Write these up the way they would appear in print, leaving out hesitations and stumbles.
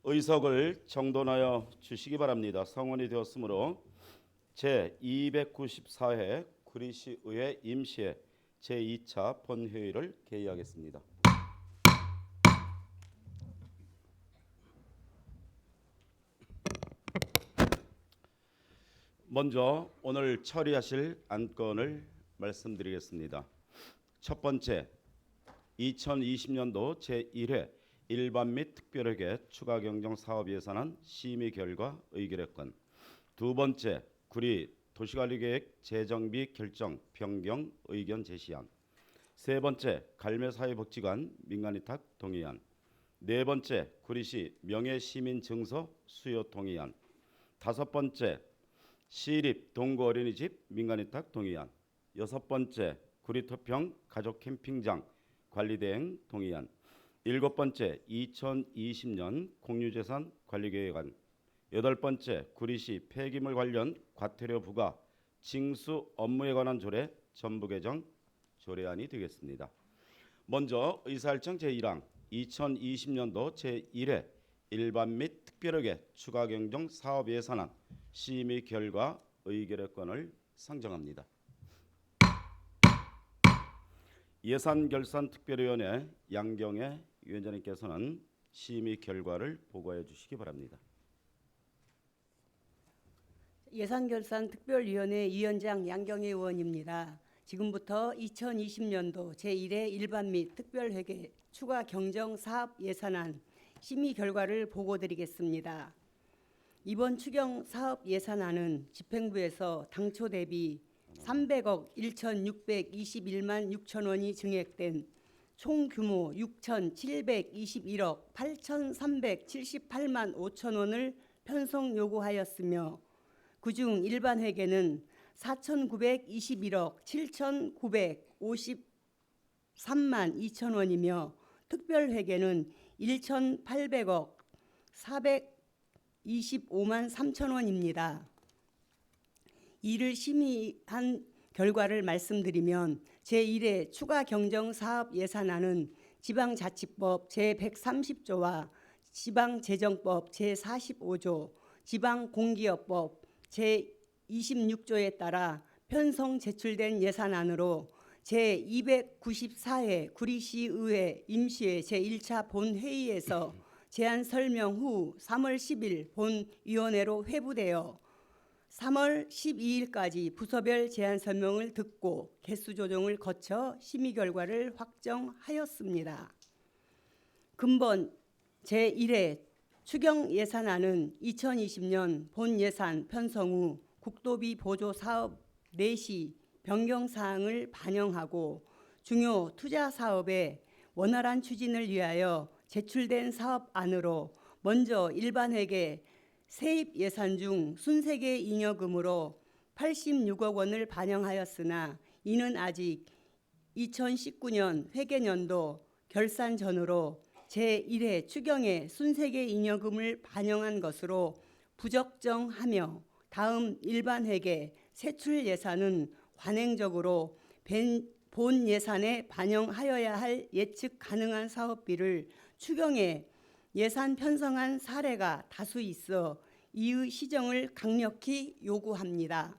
의석을 정돈하여 주시기 바랍니다. 성원이 되었으므로 제294회 구리시의회 임시회 제2차 본회의를 개의하겠습니다. 먼저 오늘 처리하실 안건을 말씀드리겠습니다. 첫 번째, 2020년도 제1회 일반 및 특별회계 추가 경정 사업 예산안 심의 결과 의결의 건. 두 번째, 구리 도시관리계획 재정비 결정 변경 의견 제시안. 세 번째, 갈매사회복지관 민간위탁 동의안. 네 번째, 구리시 명예시민증서 수여 동의안. 다섯 번째, 시립 동구 어린이집 민간위탁 동의안. 여섯 번째, 구리토평 가족 캠핑장 관리대행 동의안. 일곱 번째, 2020년 공유재산 관리계획안. 여덟 번째, 구리시 폐기물 관련 과태료 부과 징수 업무에 관한 조례 전부 개정 조례안이 되겠습니다. 먼저 의사일정 제1항 2020년도 제1회 일반 및 특별회계 추가 경정 사업 예산안 심의 결과 의결의 건을 상정합니다. 예산결산특별위원회 양경애 위원장님께서는 심의 결과를 보고해 주시기 바랍니다. 예산결산특별위원회 위원장 양경애 의원입니다. 지금부터 2020년도 제1회 일반 및 특별회계 추가 경정 사업 예산안 심의 결과를 보고드리겠습니다. 이번 추경 사업 예산안은 집행부에서 당초 대비 300억 1,621만 6천 원이 증액된 총 규모 6,721억 8,378만 5천 원을 편성 요구하였으며 그중 일반 회계는 4,921억 7,953만 2천 원이며 특별 회계는 1,800억 425만 3천 원입니다. 이를 심의한 결과를 말씀드리면 제1회 추가 경정 사업 예산안은 지방자치법 제130조와 지방재정법 제45조, 지방공기업법 제26조에 따라 편성 제출된 예산안으로 제294회 구리시의회 임시회 제1차 본회의에서 제안 설명 후 3월 10일 본위원회로 회부되어 3월 12일까지 부서별 제안 설명을 듣고 개수 조정을 거쳐 심의 결과를 확정하였습니다. 근본 제1회 추경 예산안은 2020년 본 예산 편성 후 국도비 보조 사업 내시 변경 사항을 반영하고 중요 투자 사업의 원활한 추진을 위하여 제출된 사업안으로 먼저 일반 회계 세입 예산 중 순세계 잉여금으로 86억 원을 반영하였으나 이는 아직 2019년 회계년도 결산 전후로 제1회 추경에 순세계 잉여금을 반영한 것으로 부적정하며 다음 일반 회계 세출 예산은 관행적으로 본 예산에 반영하여야 할 예측 가능한 사업비를 추경에 예산 편성한 사례가 다수 있어 이의 시정을 강력히 요구합니다.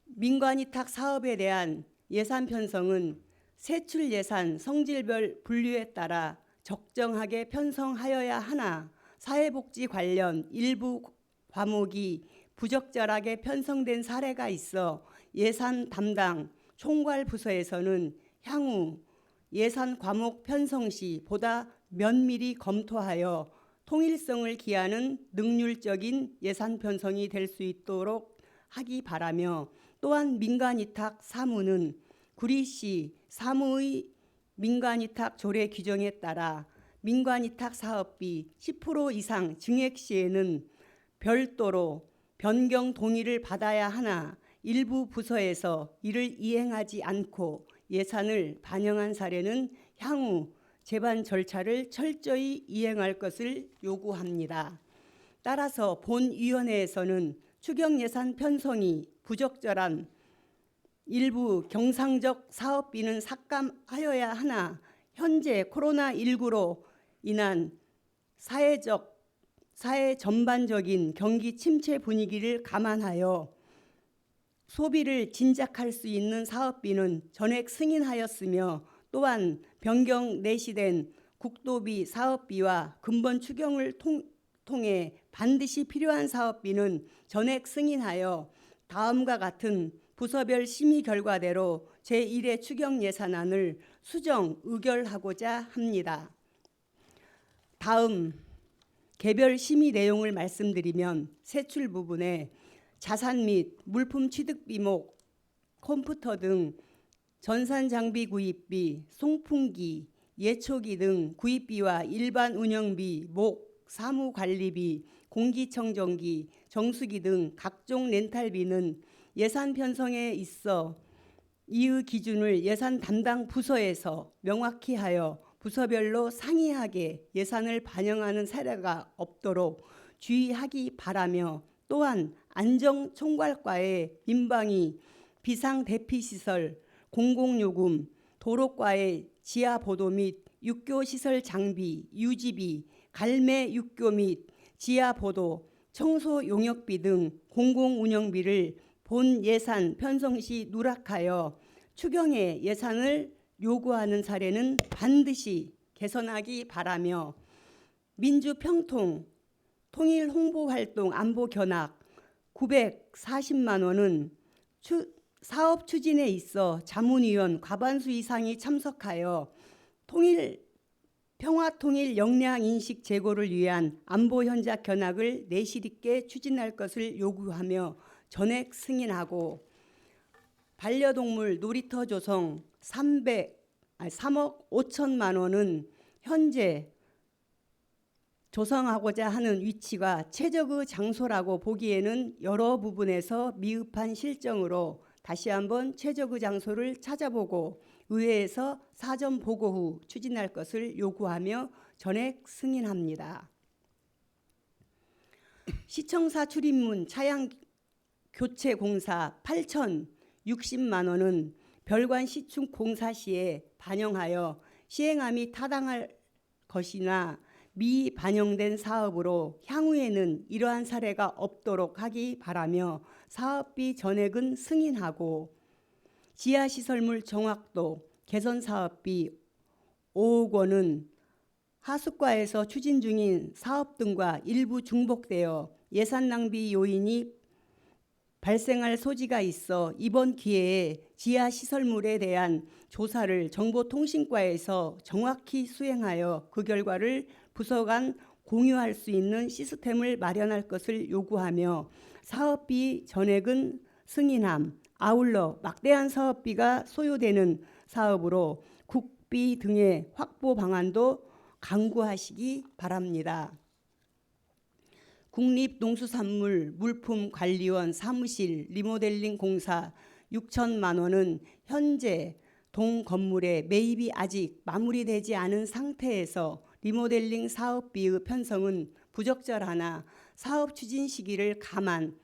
민관위탁 사업에 대한 예산 편성은 세출 예산 성질별 분류에 따라 적정하게 편성하여야 하나 사회복지 관련 일부 과목이 부적절하게 편성된 사례가 있어 예산 담당 총괄 부서에서는 향후 예산 과목 편성 시 보다 면밀히 검토하여 통일성을 기하는 능률적인 예산 편성이 될 수 있도록 하기 바라며 또한 민간위탁 사무는 구리시 사무의 민간위탁 조례 규정에 따라 민간위탁 사업비 10% 이상 증액 시에는 별도로 변경 동의를 받아야 하나 일부 부서에서 이를 이행하지 않고 예산을 반영한 사례는 향후 제반 절차를 철저히 이행할 것을 요구합니다. 따라서 본위원회에서는 추경 예산 편성이 부적절한 일부 경상적 사업비는 삭감하여야 하나 현재 코로나19로 인한 사회 전반적인 경기 침체 분위기를 감안하여 소비를 진작할 수 있는 사업비는 전액 승인하였으며, 또한 변경 내시된 국도비 사업비와 근본 추경을 통해 반드시 필요한 사업비는 전액 승인하여 다음과 같은 부서별 심의 결과대로 제1회 추경 예산안을 수정 의결하고자 합니다. 다음 개별 심의 내용을 말씀드리면, 세출 부분에 자산 및 물품 취득비목, 컴퓨터 등 전산 장비 구입비, 송풍기, 예초기 등 구입비와 일반 운영비, 목, 사무관리비, 공기청정기, 정수기 등 각종 렌탈비는 예산 편성에 있어 이의 기준을 예산 담당 부서에서 명확히 하여 부서별로 상이하게 예산을 반영하는 사례가 없도록 주의하기 바라며, 또한 안정총괄과의 민방위, 비상대피시설, 공공요금, 도로과의 지하보도 및 육교시설 장비, 유지비, 갈매 육교 및 지하보도, 청소 용역비 등 공공운영비를 본 예산 편성 시 누락하여 추경의 예산을 요구하는 사례는 반드시 개선하기 바라며, 민주평통, 통일홍보활동 안보견학 940만 원은 사업 추진에 있어 자문위원 과반수 이상이 참석하여 평화통일 역량인식 제고를 위한 안보현장 견학을 내실 있게 추진할 것을 요구하며 전액 승인하고, 반려동물 놀이터 조성 3억 5천만 원은 현재 조성하고자 하는 위치가 최적의 장소라고 보기에는 여러 부분에서 미흡한 실정으로 다시 한번 최적의 장소를 찾아보고 의회에서 사전 보고 후 추진할 것을 요구하며 전액 승인합니다. 시청사 출입문 차양 교체 공사 8,060만 원은 별관 시축 공사 시에 반영하여 시행함이 타당할 것이나 미반영된 사업으로 향후에는 이러한 사례가 없도록 하기 바라며 사업비 전액은 승인하고, 지하시설물 정확도 개선 사업비 5억 원은 하수과에서 추진 중인 사업 등과 일부 중복되어 예산 낭비 요인이 발생할 소지가 있어 이번 기회에 지하시설물에 대한 조사를 정보통신과에서 정확히 수행하여 그 결과를 부서 간 공유할 수 있는 시스템을 마련할 것을 요구하며 사업비 전액은 승인함. 아울러 막대한 사업비가 소요되는 사업으로 국비 등의 확보 방안도 강구하시기 바랍니다. 국립농수산물 물품관리원 사무실 리모델링 공사 6천만 원은 현재 동 건물의 매입이 아직 마무리되지 않은 상태에서 리모델링 사업비의 편성은 부적절하나 사업 추진 시기를 감안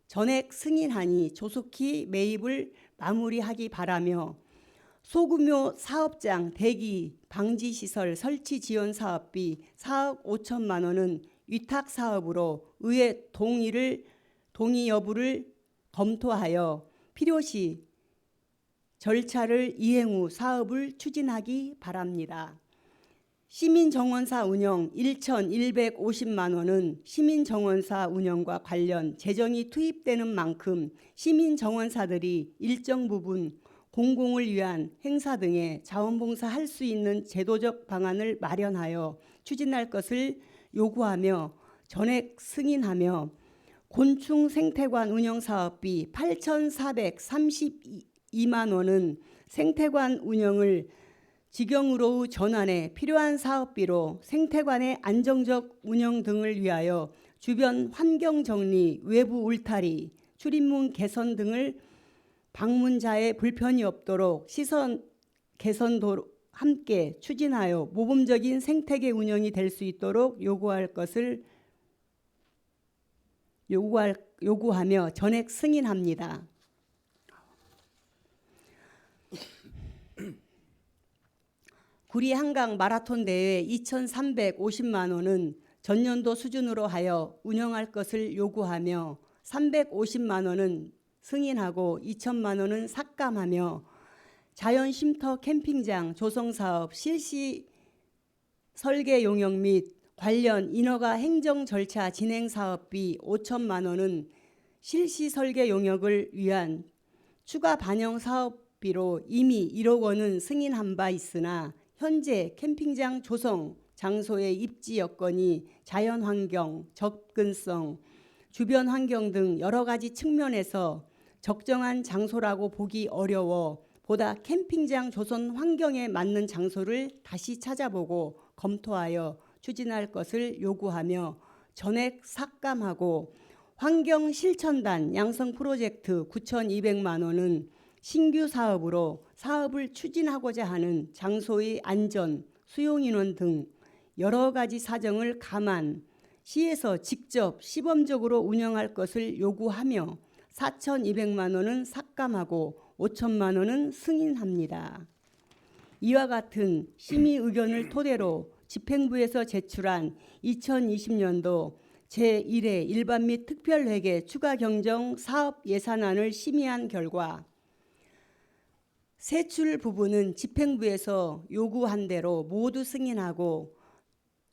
전액 승인하니 조속히 매입을 마무리하기 바라며, 소규모 사업장 대기 방지시설 설치 지원 사업비 4억 5천만 원은 위탁 사업으로 의회 동의 여부를 검토하여 필요시 절차를 이행 후 사업을 추진하기 바랍니다. 시민정원사 운영 1,150만 원은 시민정원사 운영과 관련 재정이 투입되는 만큼 시민정원사들이 일정 부분 공공을 위한 행사 등에 자원봉사할 수 있는 제도적 방안을 마련하여 추진할 것을 요구하며 전액 승인하며, 곤충생태관 운영사업비 8,432만 원은 생태관 운영을 직영으로 전환해 필요한 사업비로 생태관의 안정적 운영 등을 위하여 주변 환경 정리, 외부 울타리, 출입문 개선 등을 방문자의 불편이 없도록 시선 개선도 함께 추진하여 모범적인 생태계 운영이 될 수 있도록 요구하며 전액 승인합니다. 구리 한강 마라톤 대회 2,350만 원은 전년도 수준으로 하여 운영할 것을 요구하며 350만 원은 승인하고 2천만 원은 삭감하며 자연쉼터 캠핑장 조성 사업 실시 설계 용역 및 관련 인허가 행정 절차 진행 사업비 5천만 원은 실시 설계 용역을 위한 추가 반영 사업비로 이미 1억 원은 승인한 바 있으나 현재 캠핑장 조성 장소의 입지 여건이 자연환경, 접근성, 주변 환경 등 여러 가지 측면에서 적정한 장소라고 보기 어려워 보다 캠핑장 조성 환경에 맞는 장소를 다시 찾아보고 검토하여 추진할 것을 요구하며 전액 삭감하고 환경실천단 양성 프로젝트 9,200만 원은 신규 사업으로 사업을 추진하고자 하는 장소의 안전, 수용인원 등 여러 가지 사정을 감안 시에서 직접 시범적으로 운영할 것을 요구하며 4,200만 원은 삭감하고 5천만 원은 승인합니다. 이와 같은 심의 의견을 토대로 집행부에서 제출한 2020년도 제1회 일반 및 특별회계 추가 경정 사업 예산안을 심의한 결과 세출 부분은 집행부에서 요구한 대로 모두 승인하고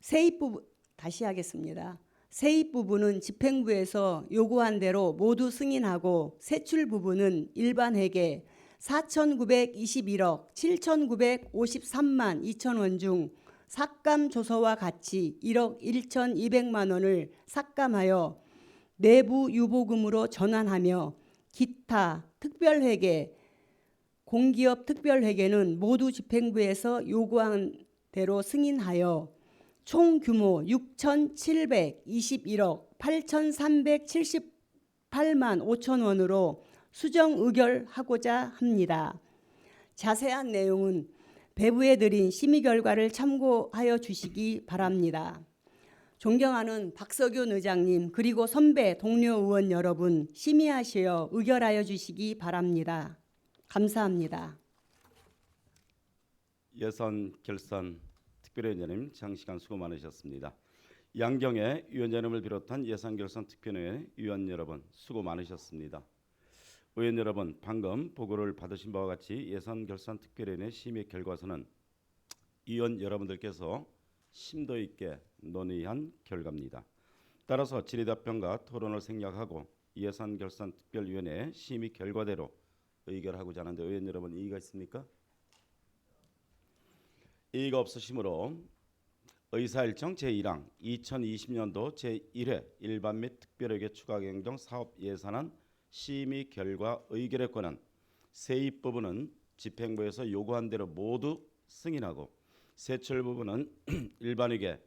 세입 부분 다시 하겠습니다. 세입 부분은 집행부에서 요구한 대로 모두 승인하고 세출 부분은 일반 회계 4,921억 7,953만 2천 원 중 삭감 조서와 같이 1억 1,200만 원을 삭감하여 내부 유보금으로 전환하며 기타 특별회계 공기업 특별회계는 모두 집행부에서 요구한 대로 승인하여 총 규모 6,721억 8,378만 5천 원으로 수정 의결하고자 합니다. 자세한 내용은 배부에 드린 심의 결과를 참고하여 주시기 바랍니다. 존경하는 박석윤 의장님 그리고 선배 동료 의원 여러분 심의하시어 의결하여 주시기 바랍니다. 감사합니다. 예산 결산 특별위원장님 장시간 수고 많으셨습니다. 양경의 위원장님을 비롯한 예산결산특별회 위원 여러분 수고 많으셨습니다. 의원 여러분 방금 보고를 받으신 바와 같이 예산결산특별위원회 심의 결과서는 위원 여러분들께서 심도 있게 논의한 결과입니다. 따라서 질의답변과 토론을 생략하고 예산결산특별위원회 심의 결과대로 의결하고자 하는데 의원 여러분 이의가 있습니까? 이의가 없으시므로 의사일정 제1항 2020년도 제1회 일반 및 특별회계 추가경정 사업 예산안 심의 결과 의결의 권한 세입 부분은 집행부에서 요구한 대로 모두 승인하고 세출 부분은 일반회계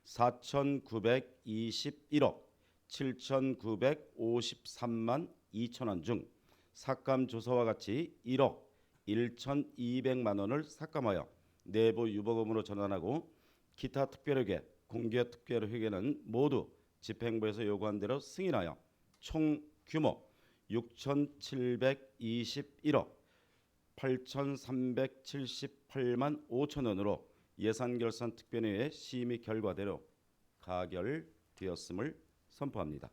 4,921억 7,953만 2천 원 중 삭감 조서와 같이 1억 1,200만 원을 삭감하여 내부 유보금으로 전환하고 기타 특별회계, 공기업 특별회계는 모두 집행부에서 요구한 대로 승인하여 총 규모 6,721억 8,378만 5천 원으로 예산결산특별회의 심의 결과대로 가결되었음을 선포합니다.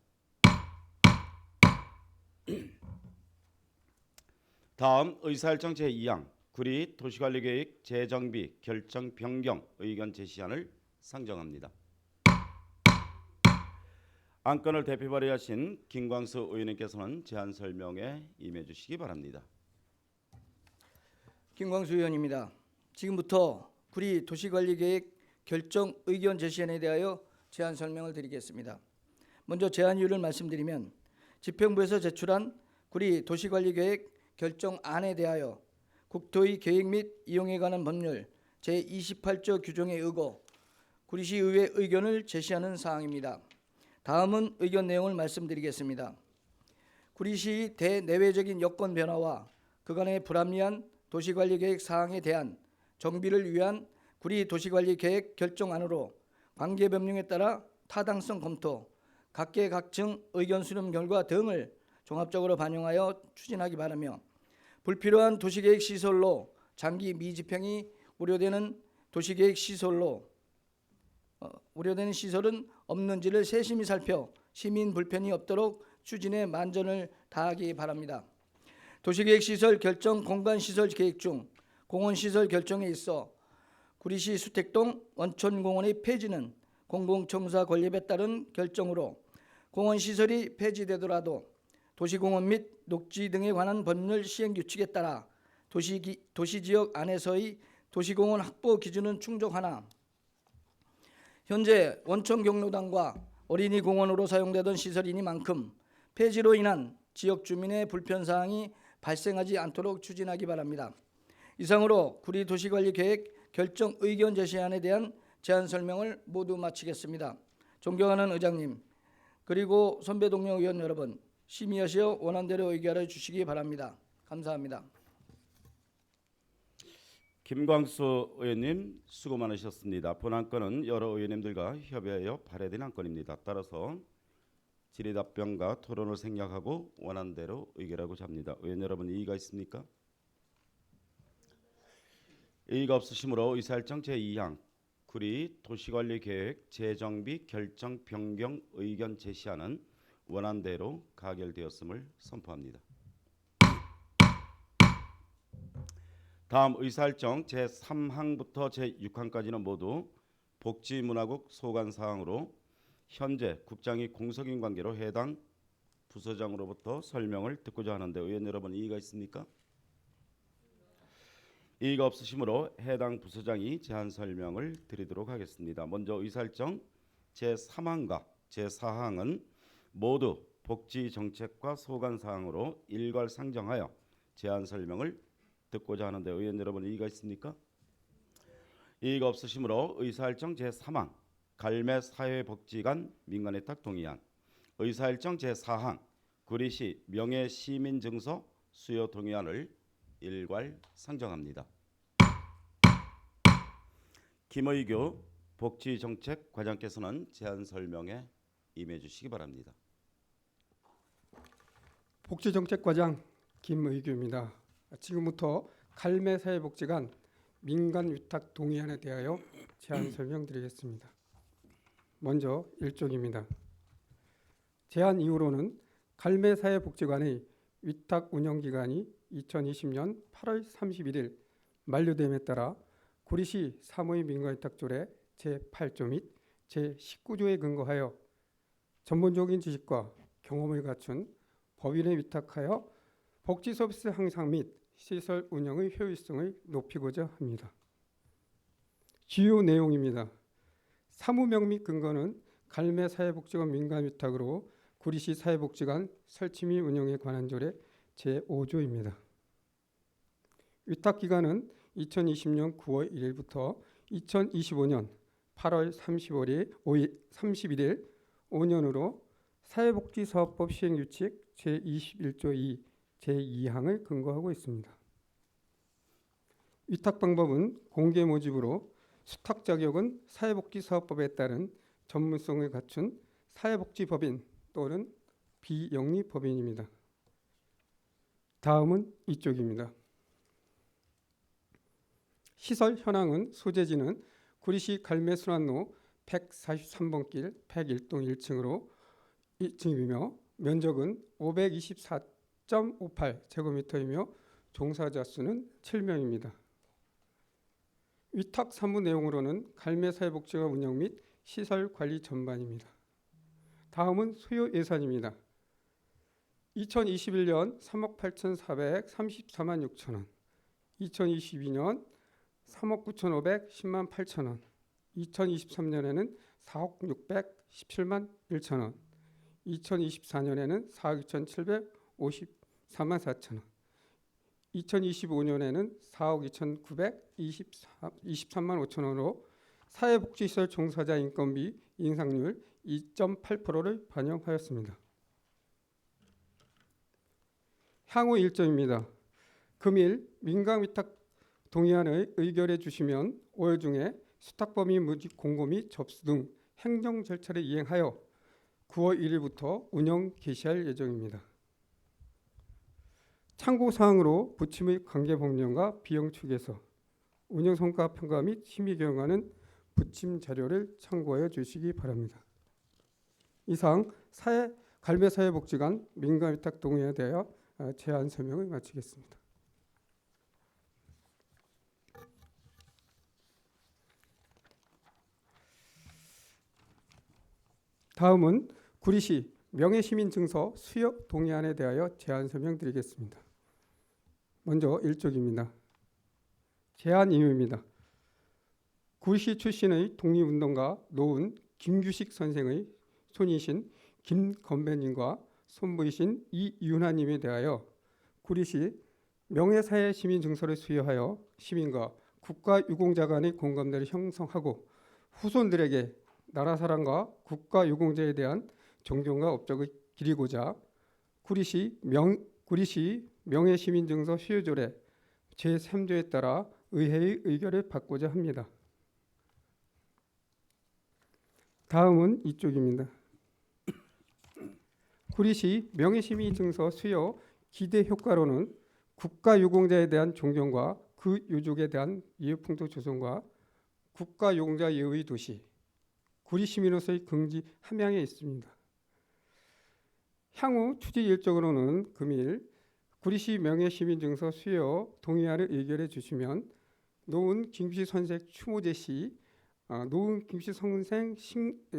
다음 의사일정 제2항 구리 도시관리계획 재정비 결정 변경 의견 제시안을 상정합니다. 안건을 대표 발의하신 김광수 의원님께서는 제안 설명에 임해 주시기 바랍니다. 김광수 의원입니다. 지금부터 구리 도시관리계획 결정 의견 제시안에 대하여 제안 설명을 드리겠습니다. 먼저 제안 이유를 말씀드리면 집행부에서 제출한 구리 도시관리계획 결정안에 대하여 국토의 계획 및 이용에 관한 법률 제28조 규정에 의거 구리시의회 의견을 제시하는 사항입니다. 다음은 의견 내용을 말씀드리겠습니다. 구리시의 대내외적인 여건 변화와 그간의 불합리한 도시관리계획 사항에 대한 정비를 위한 구리 도시관리계획 결정안으로 관계법령에 따라 타당성 검토, 각계각층 의견 수렴 결과 등을 종합적으로 반영하여 추진하기 바라며 불필요한 도시계획 시설로 장기 미집행이 우려되는 도시계획 시설로 우려되는 시설은 없는지를 세심히 살펴 시민 불편이 없도록 추진에 만전을 다하기 바랍니다. 도시계획 시설 결정 공간시설 계획 중 공원시설 결정에 있어 구리시 수택동 원천공원의 폐지는 공공청사 건립에 따른 결정으로 공원시설이 폐지되더라도 도시공원 및 녹지 등에 관한 법률 시행규칙에 따라 도시지역 안에서의 도시공원 확보 기준은 충족하나 현재 원천경로당과 어린이공원으로 사용되던 시설이니만큼 폐지로 인한 지역 주민의 불편사항이 발생하지 않도록 추진하기 바랍니다. 이상으로 구리 도시관리계획 결정 의견 제시안에 대한 제안 설명을 모두 마치겠습니다. 존경하는 의장님 그리고 선배 동료 의원 여러분 심의하시어 원안대로 의결해 주시기 바랍니다. 감사합니다. 김광수 의원님 수고 많으셨습니다. 본안건은 여러 의원님들과 협의하여 발의된 안건입니다. 따라서 질의답변과 토론을 생략하고 원안대로 의결하고자 합니다. 의원 여러분 이의가 있습니까? 이의가 없으시므로 의사일정 제2항 구리 도시관리계획 재정비 결정 변경 의견 제시안은 원안대로 가결되었음을 선포합니다. 다음 의사일정 제3항부터 제6항까지는 모두 복지문화국 소관사항으로 현재 국장이 공석인 관계로 해당 부서장으로부터 설명을 듣고자 하는데 의원 여러분 이의가 있습니까? 이의가 없으시므로 해당 부서장이 제안 설명을 드리도록 하겠습니다. 먼저 의사일정 제3항과 제4항은 모두 복지정책과 소관사항으로 일괄 상정하여 제안 설명을 듣고자 하는데 의원 여러분 이의가 있습니까? 이의가 없으시므로 의사일정 제3항 갈매 사회복지관 민간위탁 동의안, 의사일정 제4항 구리시 명예시민증서 수여 동의안을 일괄 상정합니다. 김의규 복지정책과장께서는 제안 설명에 임해 주시기 바랍니다. 복지정책과장 김의규입니다. 지금부터 갈매 사회복지관 민간위탁 동의안에 대하여 제안 설명드리겠습니다. 먼저 1쪽입니다. 제안 이후로는 갈매 사회복지관의 위탁 운영기간이 2020년 8월 31일 만료됨에 따라 구리시 사무의 민간위탁조례 제8조 및 제19조에 근거하여 전문적인 지식과 경험을 갖춘 법인에 위탁하여 복지서비스 향상 및 시설 운영의 효율성을 높이고자 합니다. 주요 내용입니다. 사무명 및 근거는 갈매 사회복지관 민간위탁으로 구리시 사회복지관 설치 및 운영에 관한 조례 제5조입니다. 위탁기간은 2020년 9월 1일부터 2025년 8월 31일 5년으로 사회복지사업법 시행규칙 제21조 2 제2항을 근거하고 있습니다. 위탁 방법은 공개 모집으로 수탁 자격은 사회복지사업법에 따른 전문성을 갖춘 사회복지법인 또는 비영리법인입니다. 다음은 이쪽입니다. 시설 현황은 소재지는 구리시 갈매순환로 143번 길 101동 1층이며 면적은 524.58제곱미터이며 종사자 수는 7명입니다. 위탁 사무 내용으로는 갈매 사회복지관 운영 및 시설 관리 전반입니다. 다음은 수요 예산입니다. 2021년 3억 8,434만 6천 원, 2022년 3억 9,510만 8천 원, 2023년에는 4억 617만 1천 원, 2024년에는 4억 2,754만 4천 원, 2025년에는 4억 2,923만 5천 원으로 사회복지시설 종사자 인건비 인상률 2.8%를 반영하였습니다. 향후 일정입니다. 금일 민간위탁 동의안을 의결해 주시면 5일 중에 수탁범위 무직 공고 및 접수 등 행정 절차를 이행하여 9월 1일부터 운영 개시할 예정입니다. 참고사항으로 부침의 관계법령과 비용 축에서 운영 성과 평가 및 심의 경과는 부침 자료를 참고하여 주시기 바랍니다. 이상 갈매사회복지관 민간위탁 동의에 대하여 제안 설명을 마치겠습니다. 다음은 구리시 명예시민증서 수여 동의안에 대하여 제안 설명드리겠습니다. 먼저 1쪽입니다. 제안 이유입니다. 구리시 출신의 독립운동가 노은 김규식 선생의 손이신 김건배님과 손부이신 이윤하님에 대하여 구리시 명예사회시민증서를 수여하여 시민과 국가유공자 간의 공감대를 형성하고 후손들에게 나라사랑과 국가유공자에 대한 존경과 업적을 기리고자 구리시 명예시민증서 수여조례 제3조에 따라 의회의 의결을 받고자 합니다. 다음은 이쪽입니다. 구리시 명예시민증서 수여 기대 효과로는 국가유공자에 대한 존경과 그 유족에 대한 이해풍토 조성과 국가유공자 예의 도시 구리시민으로서의 긍지 함양에 있습니다. 향후 추진 일정으로는 금일 구리시 명예시민증서 수여 동의안을 의결해 주시면 노은 김규식 선생 추모제 시 노은 김규식 선생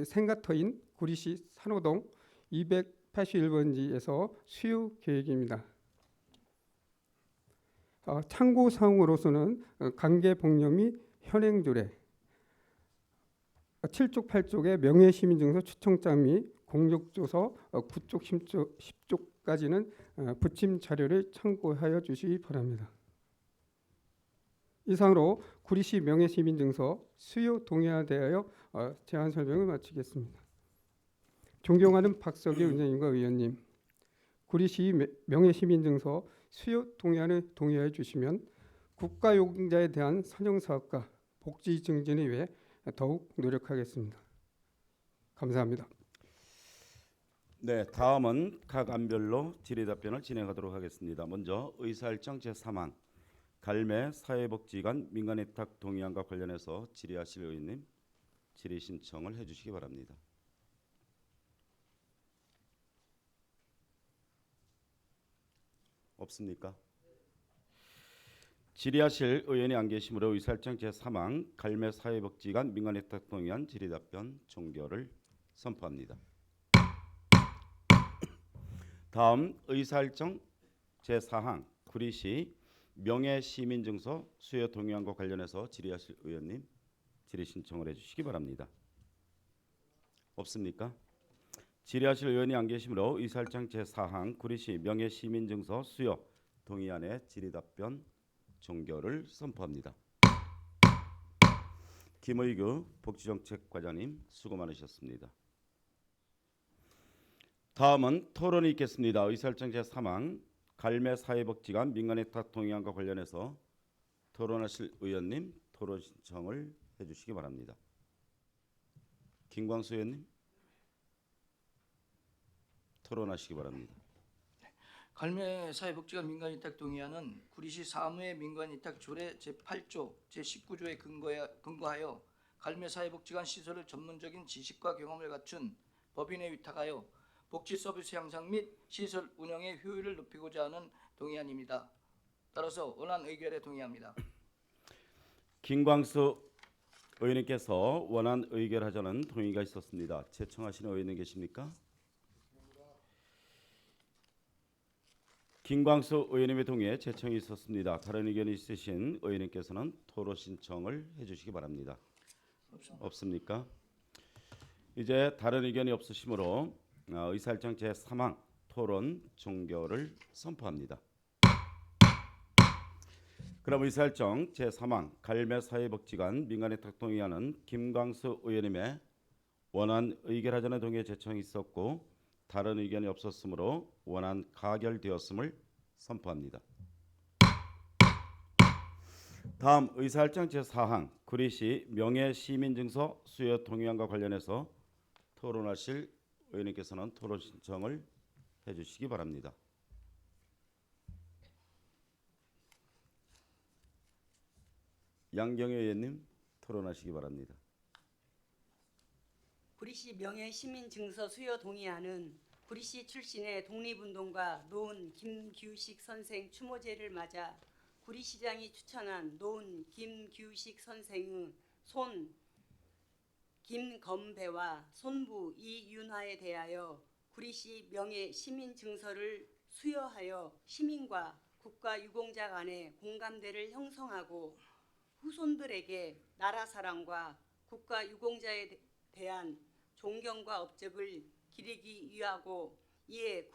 생가터인 구리시 산호동 281번지에서 수요 계획입니다. 참고 사항으로서는 관계복령 및 현행조례 7쪽 8쪽의 명예시민증서 추천장 및 공적조서 9쪽 10쪽까지는 부침 자료를 참고하여 주시기 바랍니다. 이상으로 구리시 명예시민증서 수요 동의안에 대하여 제안 설명을 마치겠습니다. 존경하는 박석희 의원님과 의원님, 구리시 명예시민증서 수요 동의안을 동의하여 주시면 국가유공자에 대한 선정사업과 복지 증진을 위해 더욱 노력하겠습니다. 감사합니다. 네, 다음은 각 안별로 질의답변을 진행하도록 하겠습니다. 먼저 의사일정 제3항 갈매 사회복지관 민간위탁 동의안과 관련해서 질의하실 의원님 질의 신청을 해주시기 바랍니다. 없습니까? 질의하실 의원이 안 계시므로 의사일정 제3항 갈매 사회복지관 민간위탁 동의안 질의답변 종결을 선포합니다. 다음 의사일정 제4항 구리시 명예시민증서 수여 동의안과 관련해서 질의하실 의원님 질의 신청을 해주시기 바랍니다. 없습니까? 질의하실 의원이 안 계시므로 의사일정 제4항 구리시 명예시민증서 수여 동의안의 질의답변 종결을 선포합니다. 김의규 복지정책과장님 수고 많으셨습니다. 다음은 토론이 있겠습니다. 의사일정 제3항 갈매 사회복지관 민간위탁 동의안과 관련해서 토론하실 의원님 토론 신청을 해주시기 바랍니다. 김광수 의원님 토론하시기 바랍니다. 갈매 사회복지관 민간위탁 동의안은 구리시 사무의 민간위탁 조례 제8조 제19조에 근거하여 갈매 사회복지관 시설을 전문적인 지식과 경험을 갖춘 법인에 위탁하여 복지 서비스 향상 및 시설 운영의 효율을 높이고자 하는 동의안입니다. 따라서 원안 의결에 동의합니다. 김광수 의원님께서 원안 의결하자는 동의가 있었습니다. 제청하시는 의원님 계십니까? 김광수 의원님의 동의에 제청이 있었습니다. 다른 의견이 있으신 의원님께서는 토론 신청을 해주시기 바랍니다. 없습니까? 이제 다른 의견이 없으시므로 의사일정 제3항 토론 종결을 선포합니다. 그럼 의사일정 제3항 갈매 사회복지관 민간위탁 동의안은 김광수 의원님의 원안 의결하자는 동의에 제청이 있었고 다른 의견이 없었으므로 원안 가결되었음을 선포합니다. 다음 의사일정 제4항 구리시 명예시민증서 수여 동의안과 관련해서 토론하실 의원님께서는 토론 신청을 해주시기 바랍니다. 양경애 의원님 토론하시기 바랍니다. 구리시 명예 시민 증서 수여 동의안은 구리시 출신의 독립운동가 노은 김규식 선생 추모제를 맞아 구리시장이 추천한 노은 김규식 선생의 손 김건배와 손부 이윤화에 대하여 구리시 명예 시민 증서를 수여하여 시민과 국가 유공자 간의 공감대를 형성하고 후손들에게 나라 사랑과 국가 유공자에 대한 존경과 업적을 기리기 위하고 이에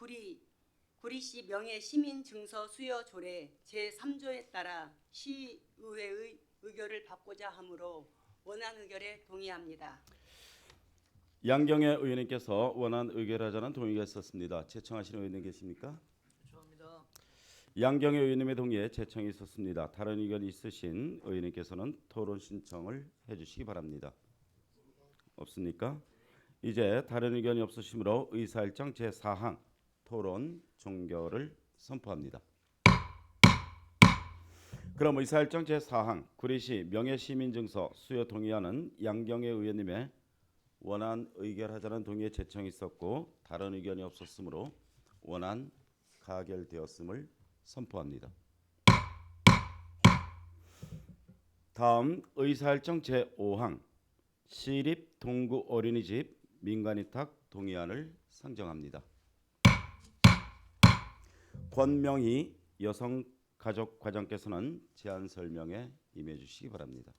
구리시 명예 시민 증서 수여 조례 제3조에 따라 시의회의 의결을 받고자 하므로 원안 의결에 동의합니다. 양경애 의원님께서 원안 의결하자는 동의가 있었습니다. 제청하시는 의원님 계십니까? 죄송합니다. 양경애 의원님의 동의에 제청이 있었습니다. 다른 의견 있으신 의원님께서는 토론 신청을 해주시기 바랍니다. 없습니까? 이제 다른 의견이 없으시므로 의사일정 제4항 토론 종결을 선포합니다. 그럼 의사일정 제4항 구리시 명예시민증서 수여 동의안은 양경애 의원님의 원안 의결하자는 동의에 제청이 있었고 다른 의견이 없었으므로 원안 가결되었음을 선포합니다. 다음 의사일정 제5항 시립 동구 어린이집 민간위탁 동의안을 상정합니다. 권명희 여성가족과장께서는 제안 설명에 임해 주시기 바랍니다.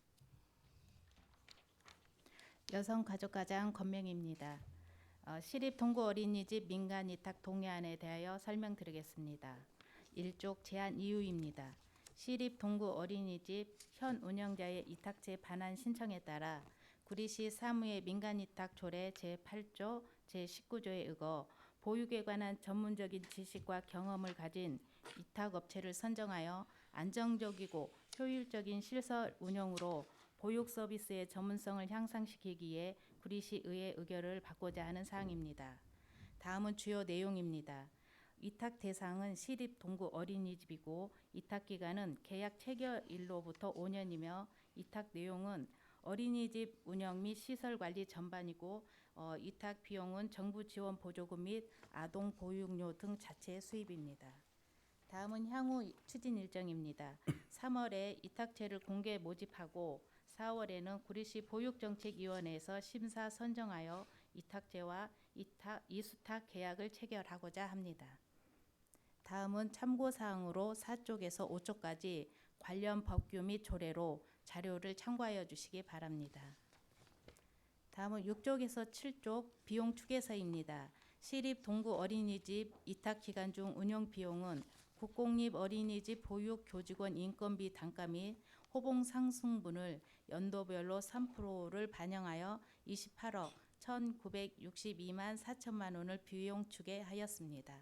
여성가족과장 권명희입니다. 시립 동구 어린이집 민간위탁 동의안에 대하여 설명드리겠습니다. 1쪽 제안 이유입니다. 시립 동구 어린이집 현 운영자의 이탁제 반환 신청에 따라 구리시 사무의 민간위탁 조례 제8조 제19조에 의거 보육에 관한 전문적인 지식과 경험을 가진 위탁업체를 선정하여 안정적이고 효율적인 시설 운영으로 보육 서비스의 전문성을 향상시키기에 구리시의회 의결을 받고자 하는 사항입니다. 다음은 주요 내용입니다. 위탁 대상은 시립 동구 어린이집이고 위탁 기간은 계약 체결일로부터 5년이며 위탁 내용은 어린이집 운영 및 시설 관리 전반이고 위탁 비용은 정부 지원 보조금 및 아동 보육료 등 자체 수입입니다. 다음은 향후 추진 일정입니다. 3월에 위탁제를 공개 모집하고 4월에는 구리시 보육정책위원회에서 심사 선정하여 위탁제와 이수탁 계약을 체결하고자 합니다. 다음은 참고사항으로 4쪽에서 5쪽까지 관련 법규 및 조례로 자료를 참고하여 주시기 바랍니다. 다음은 6쪽에서 7쪽 비용 추계서입니다. 시립 동구 어린이집 위탁 기간 중 운영 비용은 국공립 어린이집 보육 교직원 인건비 단가 및 호봉 상승분을 연도별로 3%를 반영하여 28억 1,962만 4천만 원을 비용 추계하였습니다.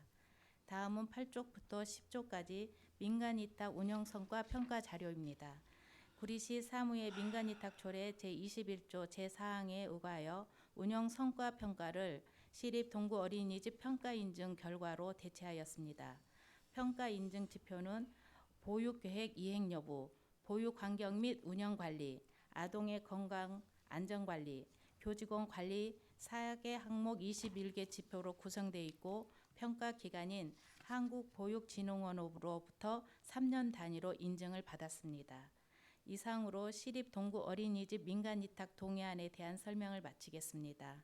다음은 8쪽부터 10쪽까지 민간위탁 운영 성과 평가 자료입니다. 구리시 사무의 민간위탁 조례 제21조 제4항에 의거하여 운영 성과 평가를 시립 동구 어린이집 평가 인증 결과로 대체하였습니다. 평가 인증 지표는 보육 계획 이행 여부, 보육 환경 및 운영 관리, 아동의 건강 안전 관리, 교직원 관리 4개 항목 21개 지표로 구성되어 있고 평가 기간인 한국보육진흥원으로부터 3년 단위로 인증을 받았습니다. 이상으로 시립 동구 어린이집 민간위탁 동의안에 대한 설명을 마치겠습니다.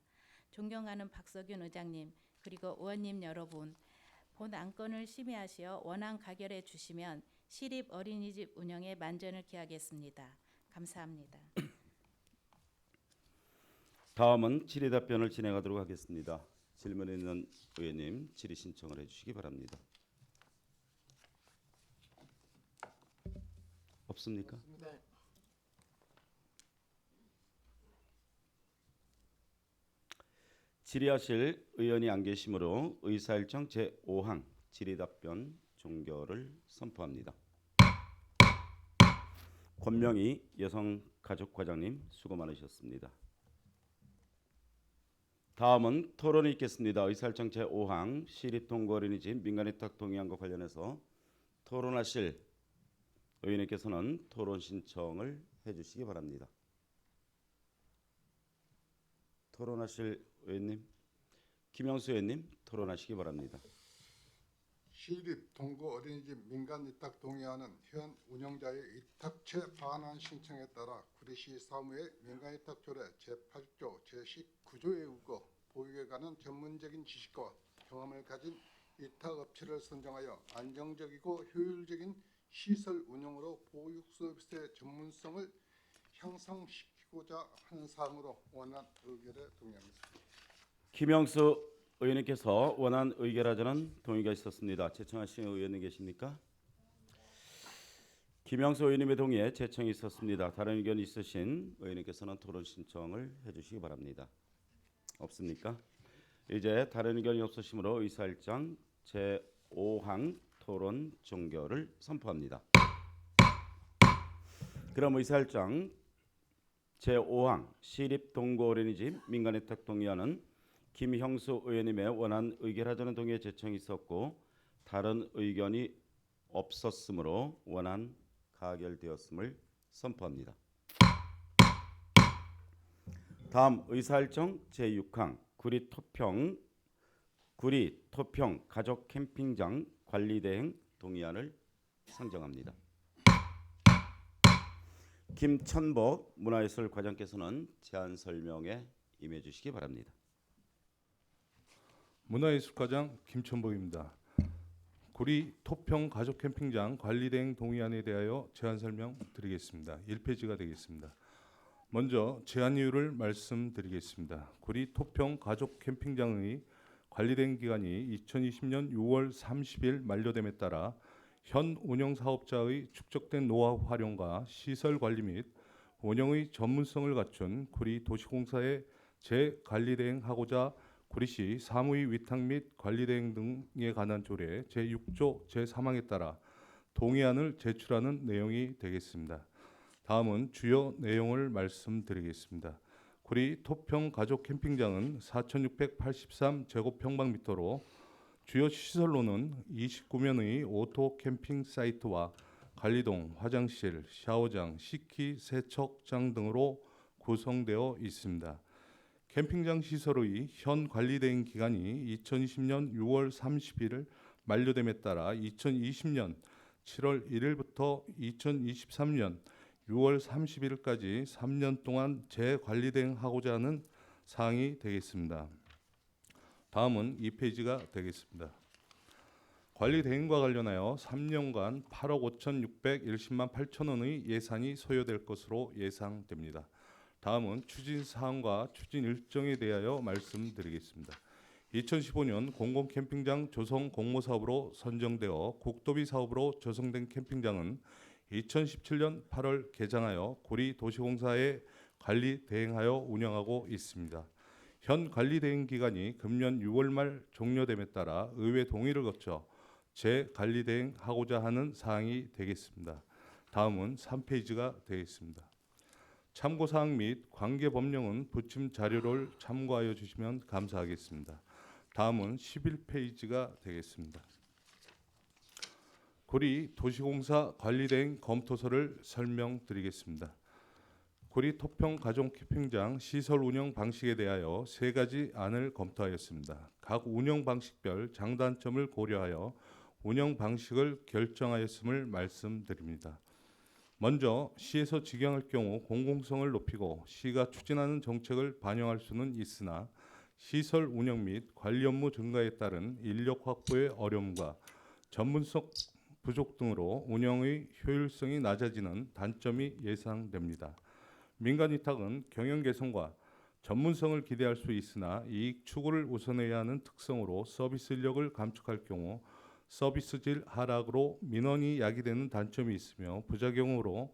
존경하는 박석윤 의장님 그리고 의원님 여러분, 본 안건을 심의하시어 원안 가결해 주시면 시립 어린이집 운영에 만전을 기하겠습니다. 감사합니다. 다음은 질의 답변을 진행하도록 하겠습니다. 질문 있는 의원님 질의 신청을 해주시기 바랍니다. 없습니까? 네. 질의하실 의원이 안 계시므로 의사일정 제5항 질의 답변 종결을 선포합니다. 권명희 여성가족과장님 수고 많으셨습니다. 다음은 토론이 있겠습니다. 의사일정 제5항 시립동구 어린이집 민간위탁 동의안과 관련해서 토론하실 의원님께서는 토론 신청을 해주시기 바랍니다. 토론하실 의원님, 김영수 의원님 토론하시기 바랍니다. 시립 동구 어린이집 민간 위탁 동의안은 현 운영자의 위탁체 반환 신청에 따라 구리시 사무의 민간 위탁 조례 제8조 제19조에 의거 보육에 관한 전문적인 지식과 경험을 가진 위탁 업체를 선정하여 안정적이고 효율적인 시설 운영으로 보육 서비스의 전문성을 향상시키고자 하는 사항으로 원안 의결에 동의합니다. 김영수 의원님께서 원안 의결하자는 동의가 있었습니다. 제청하신 의원님 계십니까? 김영수 의원님의 동의에 제청이 있었습니다. 다른 의견 있으신 의원님께서는 토론 신청을 해주시기 바랍니다. 없습니까? 이제 다른 의견이 없으시므로 의사일정 제5항 토론 종결을 선포합니다. 그럼 의사일정 제5항 시립동구 어린이집 민간위탁 동의안은 김형수 의원님의 원안 의결하자는 동의에 제청이 있었고 다른 의견이 없었으므로 원안 가결되었음을 선포합니다. 다음 의사일정 제6항 구리 토평 가족 캠핑장 관리 대행 동의안을 상정합니다. 김천복 문화예술 과장께서는 제안 설명에 임해 주시기 바랍니다. 문화예술과장 김천복입니다. 구리 토평 가족 캠핑장 관리 대행 동의안에 대하여 제안 설명 드리겠습니다. 1페이지가 되겠습니다. 먼저 제안 이유를 말씀드리겠습니다. 구리 토평 가족 캠핑장의 관리 대행 기간이 2020년 6월 30일 만료됨에 따라 현 운영 사업자의 축적된 노하우 활용과 시설 관리 및 운영의 전문성을 갖춘 구리 도시공사의 재관리 대행하고자 구리시 사무의 위탁 및 관리 대행 등에 관한 조례 제6조 제3항에 따라 동의안을 제출하는 내용이 되겠습니다. 다음은 주요 내용을 말씀드리겠습니다. 구리 토평 가족 캠핑장은 4,683제곱평방미터로 주요 시설로는 29면의 오토 캠핑 사이트와 관리동, 화장실, 샤워장, 식기, 세척장 등으로 구성되어 있습니다. 캠핑장 시설의 현 관리 대행 기간이 2020년 6월 30일 만료됨에 따라 2020년 7월 1일부터 2023년 6월 30일까지 3년 동안 재관리 대행하고자 하는 사항이 되겠습니다. 다음은 2페이지가 되겠습니다. 관리 대행과 관련하여 3년간 8억 5,610만 8천 원의 예산이 소요될 것으로 예상됩니다. 다음은 추진 사항과 추진 일정에 대하여 말씀드리겠습니다. 2015년 공공캠핑장 조성 공모사업으로 선정되어 국도비 사업으로 조성된 캠핑장은 2017년 8월 개장하여 구리 도시공사에 관리 대행하여 운영하고 있습니다. 현 관리 대행 기간이 금년 6월 말 종료됨에 따라 의회 동의를 거쳐 재관리 대행하고자 하는 사항이 되겠습니다. 다음은 3페이지가 되겠습니다. 참고사항 및 관계 법령은 부침 자료를 참고하여 주시면 감사하겠습니다. 다음은 11페이지가 되겠습니다. 구리 도시공사 관리대행 검토서를 설명드리겠습니다. 구리 토평 가족 캠핑장 시설 운영 방식에 대하여 3가지 안을 검토하였습니다. 각 운영 방식별 장단점을 고려하여 운영 방식을 결정하였음을 말씀드립니다. 먼저 시에서 직영할 경우 공공성을 높이고 시가 추진하는 정책을 반영할 수는 있으나 시설 운영 및 관리 업무 증가에 따른 인력 확보의 어려움과 전문성 부족 등으로 운영의 효율성이 낮아지는 단점이 예상됩니다. 민간 위탁은 경영 개선과 전문성을 기대할 수 있으나 이익 추구를 우선해야 하는 특성으로 서비스 인력을 감축할 경우 서비스 질 하락으로 민원이 야기되는 단점이 있으며 부작용으로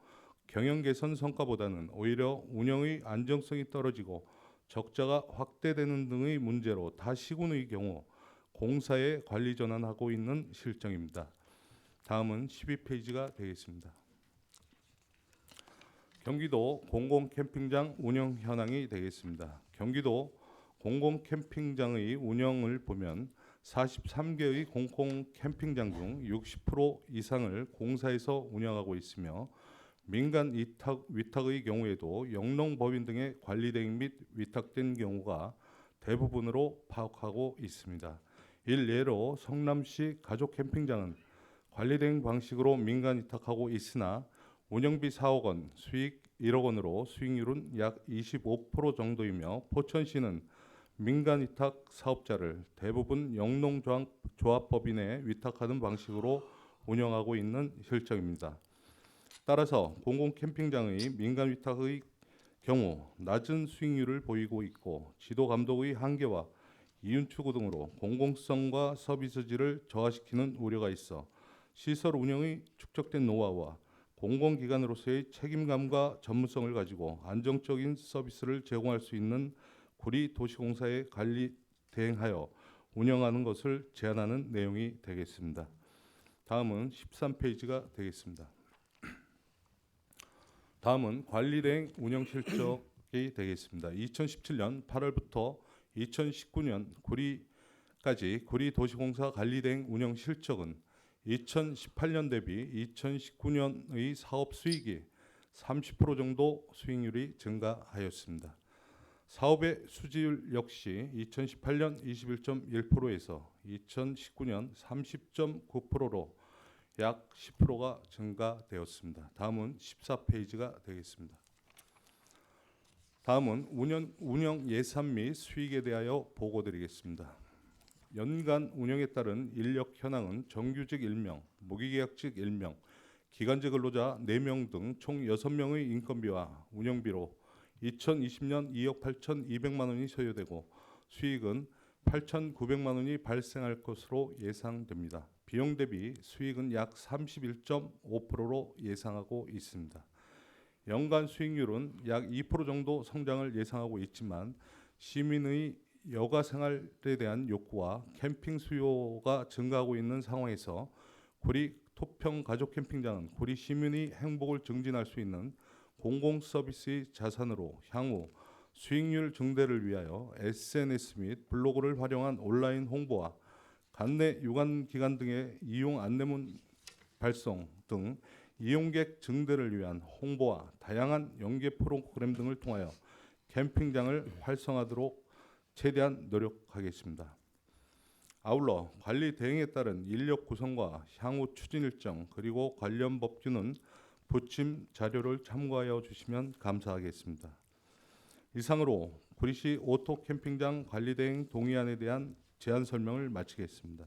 경영 개선 성과보다는 오히려 운영의 안정성이 떨어지고 적자가 확대되는 등의 문제로 다시군의 경우 공사에 관리 전환하고 있는 실정입니다. 다음은 12페이지가 되겠습니다. 경기도 공공캠핑장 운영 현황이 되겠습니다. 경기도 공공캠핑장의 운영을 보면 43개의 공공캠핑장 중 60% 이상을 공사에서 운영하고 있으며 민간 위탁의 경우에도 영농법인 등의 관리대행 및 위탁된 경우가 대부분으로 파악하고 있습니다. 일례로 성남시 가족 캠핑장은 관리대행 방식으로 민간 위탁하고 있으나 운영비 4억 원, 수익 1억 원으로 수익률은 약 25% 정도이며 포천시는 민간 위탁 사업자를 대부분 영농조합법인에 위탁하는 방식으로 운영하고 있는 실정입니다. 따라서 공공 캠핑장의 민간 위탁의 경우 낮은 수익률을 보이고 있고 지도 감독의 한계와 이윤 추구 등으로 공공성과 서비스질을 저하시키는 우려가 있어 시설 운영의 축적된 노하우와 공공기관으로서의 책임감과 전문성을 가지고 안정적인 서비스를 제공할 수 있는 구리도시공사의 관리 대행하여 운영하는 것을 제안하는 내용이 되겠습니다. 다음은 13페이지가 되겠습니다. 다음은 관리대행 운영 실적이 되겠습니다. 2017년 8월부터 2019년 구리까지 구리도시공사 관리대행 운영 실적은 2018년 대비 2019년의 사업 수익이 30% 정도 수익률이 증가하였습니다. 사업의 수지율 역시 2018년 21.1%에서 2019년 30.9%로 약 10%가 증가되었습니다. 다음은 14페이지가 되겠습니다. 다음은 운영 예산 및 수익에 대하여 보고드리겠습니다. 연간 운영에 따른 인력 현황은 정규직 1명, 무기계약직 1명, 기간제 근로자 4명 등 총 6명의 인건비와 운영비로 2020년 2억 8,200만 원이 소요되고 수익은 8,900만 원이 발생할 것으로 예상됩니다. 비용 대비 수익은 약 31.5%로 예상하고 있습니다. 연간 수익률은 약 2% 정도 성장을 예상하고 있지만 시민의 여가 생활에 대한 욕구와 캠핑 수요가 증가하고 있는 상황에서 구리 토평 가족 캠핑장은 구리 시민의 행복을 증진할 수 있는 공공 서비스의 자산으로 향후 수익률 증대를 위하여 SNS 및 블로그를 활용한 온라인 홍보와 관내 유관 기관 등의 이용 안내문 발송 등 이용객 증대를 위한 홍보와 다양한 연계 프로그램 등을 통하여 캠핑장을 활성화하도록 최대한 노력하겠습니다. 아울러 관리 대행에 따른 인력 구성과 향후 추진 일정 그리고 관련 법규는 부침 자료를 참고하여 주시면 감사하겠습니다. 이상으로 구리시 오토 캠핑장 관리 대행 동의안에 대한 제안 설명을 마치겠습니다.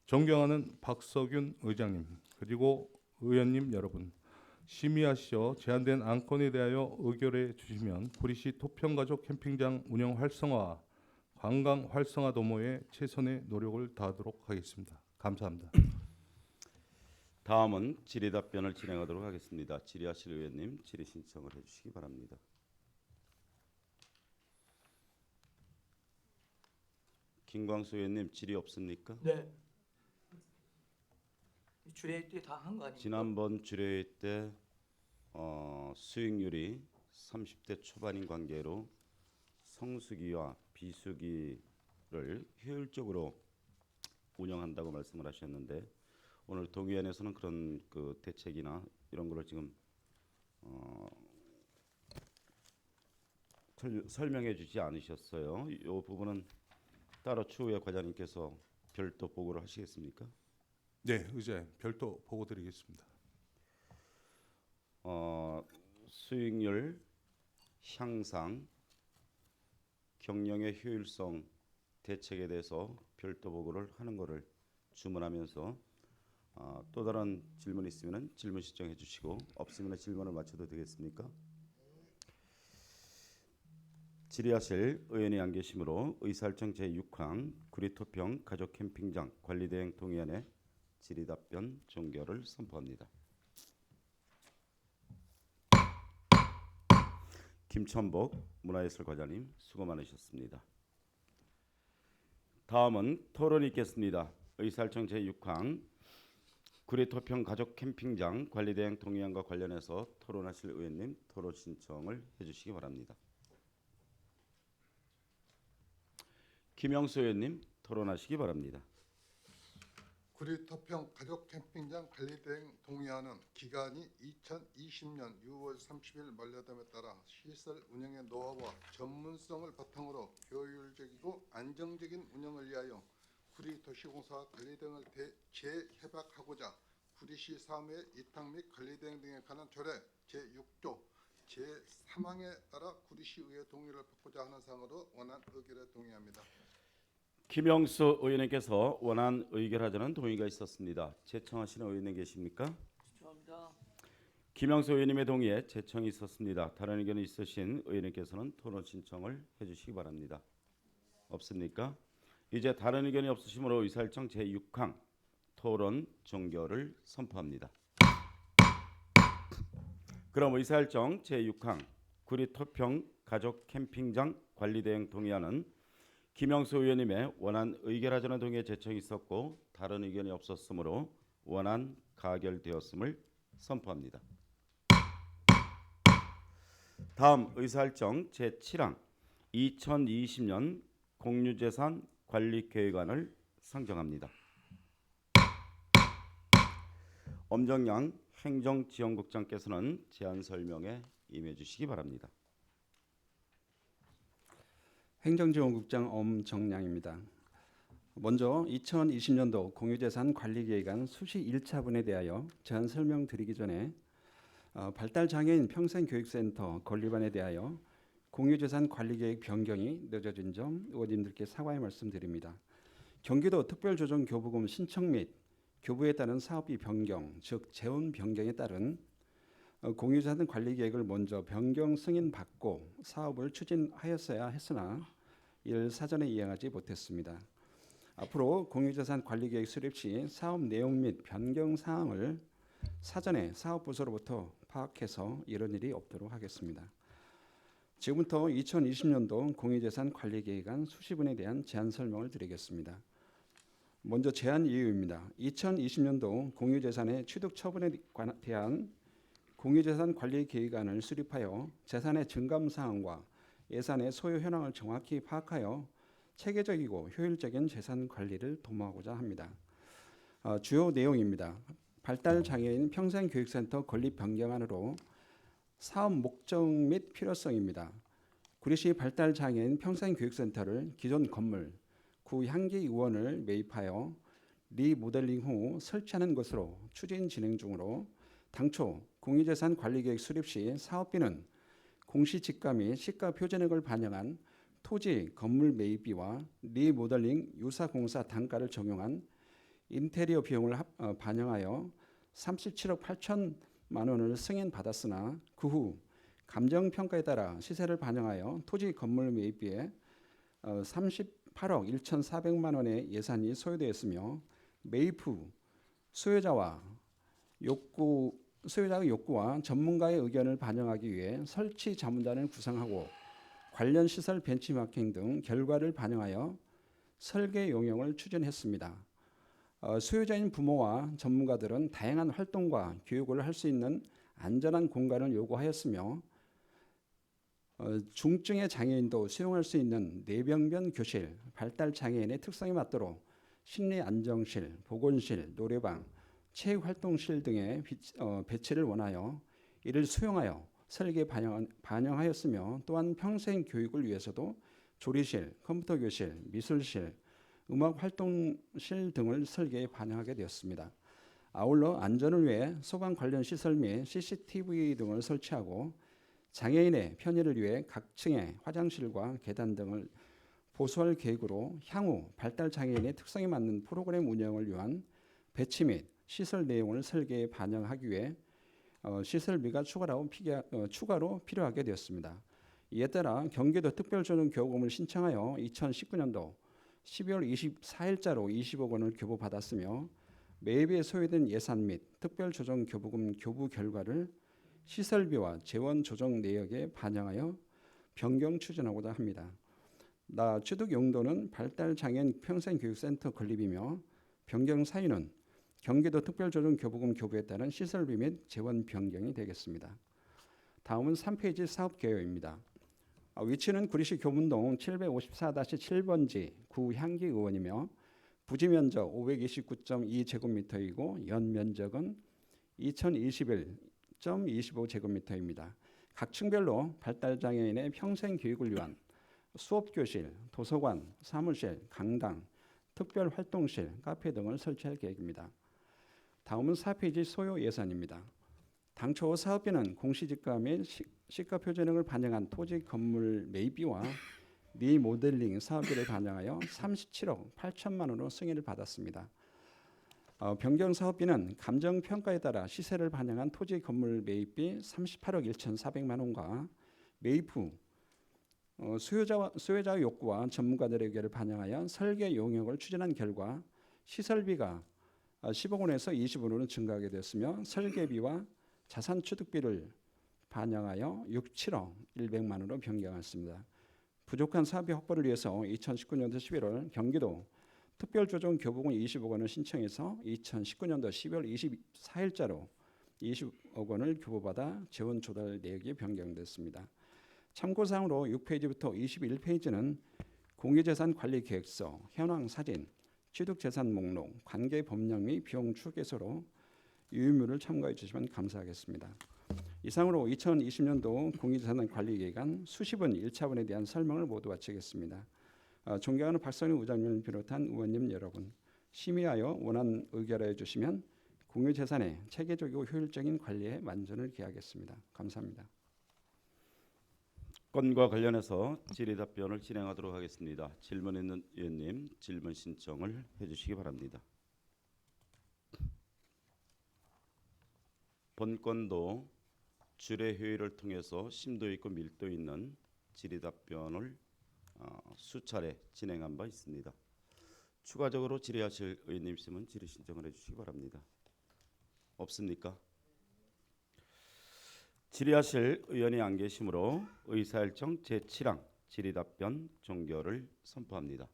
존경하는 박석윤 의장님 그리고 의원님 여러분, 심의하시어 제안된 안건에 대하여 의결해 주시면 구리시 토평가족 캠핑장 운영 활성화, 관광 활성화 도모에 최선의 노력을 다하도록 하겠습니다. 감사합니다. 다음은 질의답변을 진행하도록 하겠습니다. 질의하실 의원님 질의 신청을 해주시기 바랍니다. 김광수 의원님 질의 없습니까? 네. 주례 때 다 한 거 아닙니까? 지난번 주례회 때 수익률이 30대 초반인 관계로 성수기와 비수기를 효율적으로 운영한다고 말씀을 하셨는데 오늘 동의안에서는 그런 그 대책이나 이런 거를 지금 설명해 주지 않으셨어요. 이 부분은 따로 추후에 과장님께서 별도 보고를 하시겠습니까? 네, 의제 별도 보고 드리겠습니다. 수익률 향상, 경영의 효율성 대책에 대해서 별도 보고를 하는 것을 주문하면서 또 다른 질문 있으면 질문 신청해 주시고 없으면 질문을 마쳐도 되겠습니까? 질의하실 의원이 안 계시므로 의사일정 제6항 구리토평 가족 캠핑장 관리대행 동의안의 질의답변 종결을 선포합니다. 김천복 문화예술과장님 수고 많으셨습니다. 다음은 토론이 있겠습니다. 의사일정 제6항 구리토평 가족 캠핑장 관리대행 동의안과 관련해서 토론하실 의원님 토론 신청을 해주시기 바랍니다. 김영수 의원님 토론하시기 바랍니다. 구리 토평 가족 캠핑장 관리 대행 동의안은 기간이 2020년 6월 30일 만료됨에 따라 시설 운영의 노하우와 전문성을 바탕으로 효율적이고 안정적인 운영을 위하여 구리 도시공사 관리 등을 재협약하고자 구리시 사무의 위탁 및 관리 대행 등에 관한 조례 제6조 제3항에 따라 구리시의회 동의를 받고자 하는 사항으로 원안 의결에 동의합니다. 김영수 의원님께서 원안 의결하자는 동의가 있었습니다. 제청하시는 의원님 계십니까? 추천합니다. 김영수 의원님의 동의에 제청이 있었습니다. 다른 의견이 있으신 의원님께서는 토론 신청을 해주시기 바랍니다. 없습니까? 이제 다른 의견이 없으시므로 의사일정 제6항 토론 종결을 선포합니다. 그럼 의사일정 제6항 구리 토평 가족 캠핑장 관리 대행 동의안은 김영수 의원님의 원안 의결하자는 동의에 제청이 있었고 다른 의견이 없었으므로 원안 가결되었음을 선포합니다. 다음 의사일정 제7항 2020년 공유재산 관리계획안을 상정합니다. 엄정양 행정지원국장께서는 제안 설명에 임해 주시기 바랍니다. 행정지원국장 엄정량입니다. 먼저 2020년도 공유재산 관리계획안 수시 1차분에 대하여 제안 설명드리기 전에 발달장애인 평생교육센터 건립안에 대하여 공유재산 관리계획 변경이 늦어진 점 의원님들께 사과의 말씀드립니다. 경기도 특별조정교부금 신청 및 교부에 따른 사업비 변경, 즉 재원 변경에 따른 공유재산 관리계획을 먼저 변경 승인받고 사업을 추진하였어야 했으나 이를 사전에 이행하지 못했습니다. 앞으로 공유재산 관리계획 수립 시 사업 내용 및 변경 사항을 사전에 사업부서로부터 파악해서 이런 일이 없도록 하겠습니다. 지금부터 2020년도 공유재산 관리계획안 수시분에 대한 제안 설명을 드리겠습니다. 먼저 제안 이유입니다. 2020년도 공유재산의 취득 처분에 대한 공유재산 관리 계획안을 수립하여 재산의 증감 사항과 예산의 소요 현황을 정확히 파악하여 체계적이고 효율적인 재산 관리를 도모하고자 합니다. 주요 내용입니다. 발달장애인 평생교육센터 건립 변경안으로 사업 목적 및 필요성입니다. 구리시 발달장애인 평생교육센터를 기존 건물 구향기 의원을 매입하여 리모델링 후 설치하는 것으로 추진 진행 중으로 당초 공유재산 관리계획 수립 시 사업비는 공시지가 및 시가 표준액을 반영한 토지 건물 매입비와 리모델링 유사공사 단가를 적용한 인테리어 비용을 반영하여 37억 8천만 원을 승인받았으나 그 후 감정평가에 따라 시세를 반영하여 토지 건물 매입비에 38억 1,400만 원의 예산이 소요되었으며 매입 후 수요자의 욕구와 전문가의 의견을 반영하기 위해 설치 자문단을 구성하고 관련 시설 벤치마킹 등 결과를 반영하여 설계 용역을 추진했습니다. 수요자인 부모와 전문가들은 다양한 활동과 교육을 할 수 있는 안전한 공간을 요구하였으며 중증의 장애인도 수용할 수 있는 내병변 교실, 발달 장애인의 특성에 맞도록 심리 안정실, 보건실, 노래방, 체육활동실 등의 배치를 원하여 이를 수용하여 설계에 반영하였으며 또한 평생 교육을 위해서도 조리실, 컴퓨터 교실, 미술실, 음악 활동실 등을 설계에 반영하게 되었습니다. 아울러 안전을 위해 소방 관련 시설 및 CCTV 등을 설치하고 장애인의 편의를 위해 각 층의 화장실과 계단 등을 보수할 계획으로 향후 발달 장애인의 특성에 맞는 프로그램 운영을 위한 배치 및 시설 내용을 설계에 반영하기 위해 시설비가 추가로 필요하게 되었습니다. 이에 따라 경기도 특별조정교부금을 신청하여 2019년도 12월 24일자로 20억 원을 교부받았으며 매입에 소요된 예산 및 특별조정교부금 교부 결과를 시설비와 재원 조정 내역에 반영하여 변경 추진하고자 합니다. 취득 용도는 발달장애인 평생교육센터 건립이며 변경 사유는 경기도 특별조정교부금 교부에 따른 시설비 및 재원 변경이 되겠습니다. 다음은 3페이지 사업개요입니다. 위치는 구리시 교문동 754-7번지 구향기 의원이며 부지 면적 529.2제곱미터이고 연 면적은 2021.25제곱미터입니다. 각 층별로 발달장애인의 평생 교육을 위한 수업교실, 도서관, 사무실, 강당, 특별활동실, 카페 등을 설치할 계획입니다. 다음은 4페이지 소요 예산입니다. 당초 사업비는 공시지가 및 시가표준 등을 반영한 토지 건물 매입비와 리모델링 사업비를 반영하여 37억 8천만 원으로 승인을 받았습니다. 변경 사업비는 감정평가에 따라 시세를 반영한 토지 건물 매입비 38억 1,400만 원과 매입 후 수요자 욕구와 전문가들의 의견을 반영하여 설계 용역을 추진한 결과 시설비가 10억 원에서 20억 원으로 증가하게 되었으며 설계비와 자산취득비를 반영하여 7억 100만 원으로 변경했습니다. 부족한 사업비 확보를 위해서 2019년도 11월 경기도 특별조정교부금 20억 원을 신청해서 2019년도 12월 24일자로 20억 원을 교부받아 재원 조달 내역이 변경됐습니다. 참고사항으로 6페이지부터 21페이지는 공유재산 관리 계획서, 현황 사진, 취득재산 목록, 관계 법령 및 비용 추계서로 유의무를 참고해 주시면 감사하겠습니다. 이상으로 2020년도 공유재산 관리 계획안 수시분 1차분에 대한 설명을 모두 마치겠습니다. 존경하는 박선희 의장님을 비롯한 의원님 여러분, 심의하여 원안 의결해 주시면 공유재산의 체계적이고 효율적인 관리에 만전을 기하겠습니다. 감사합니다. 건과 관련해서 질의답변을 진행하도록 하겠습니다. 질문 있는 의원님 질문 신청을 해주시기 바랍니다. 본건도 주례 회의를 통해서 심도 있고 밀도 있는 질의답변을 수차례 진행한 바 있습니다. 추가적으로 질의하실 의원님 있으면 질의 신청을 해주시기 바랍니다. 없습니까? 질의하실 의원이 안 계시므로 의사일정 제7항 질의답변 종결을 선포합니다.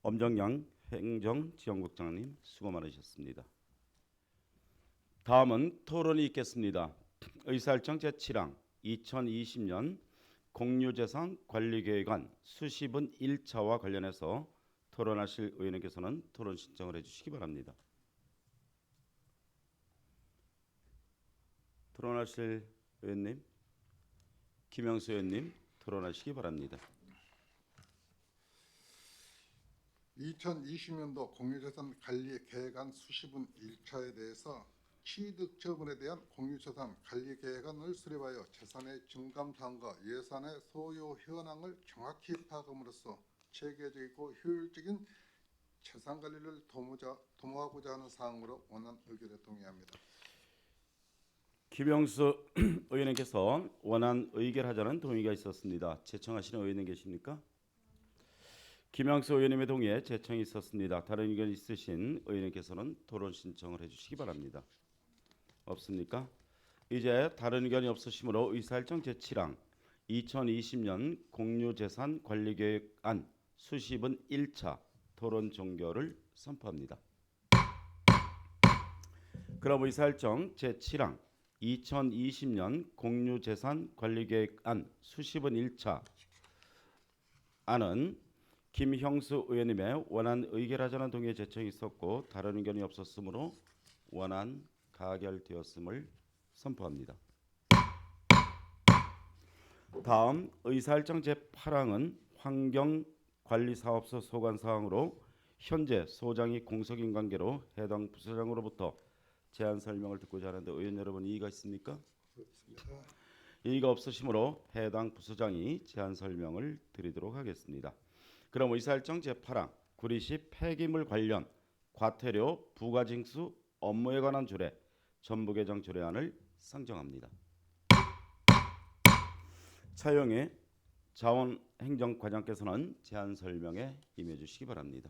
엄정양 행정지원국장님 수고 많으셨습니다. 다음은 토론이 있겠습니다. 의사일정 제7항 2020년 공유재산 관리계획안 수시분 1차와 관련해서 토론하실 의원님께서는 토론 신청을 해주시기 바랍니다. 토론하실 의원님, 김영수 의원님 토론하시기 바랍니다. 2020년도 공유재산 관리 계획안 수시분 1차에 대해서 취득 처분에 대한 공유재산 관리 계획안을 수립하여 재산의 증감사항과 예산의 소요 현황을 정확히 파악함으로써 체계적이고 효율적인 재산 관리를 도모하고자 하는 사항으로 원안 의결에 동의합니다. 김영수 의원님께서 원안 의결하자는 동의가 있었습니다. 제청하시는 의원님 계십니까? 김영수 의원님의 동의에 제청이 있었습니다. 다른 의견 있으신 의원님께서는 토론 신청을 해주시기 바랍니다. 없습니까? 이제 다른 의견이 없으시므로 의사일정 제7항 2020년 공유재산 관리계획안 수시분 1차 토론 종결을 선포합니다. 그럼 의사일정 제7항 2020년 공유재산 관리계획안 수시분 1차 안은 김형수 의원님의 원안 의결하자는 동의에 제청이 있었고 다른 의견이 없었으므로 원안 가결되었음을 선포합니다. 다음 의사일정 제8항은 환경관리사업소 소관사항으로 현재 소장이 공석인 관계로 해당 부서장으로부터 제안 설명을 듣고자 하는데 의원 여러분 이의가 있습니까? 이의가 없으시므로 해당 부서장이 제안 설명을 드리도록 하겠습니다. 그럼 의사일정 제8항 구리시 폐기물 관련 과태료 부가징수 업무에 관한 조례 전부개정 조례안을 상정합니다. 차용희 자원행정과장께서는 제안 설명에 임해 주시기 바랍니다.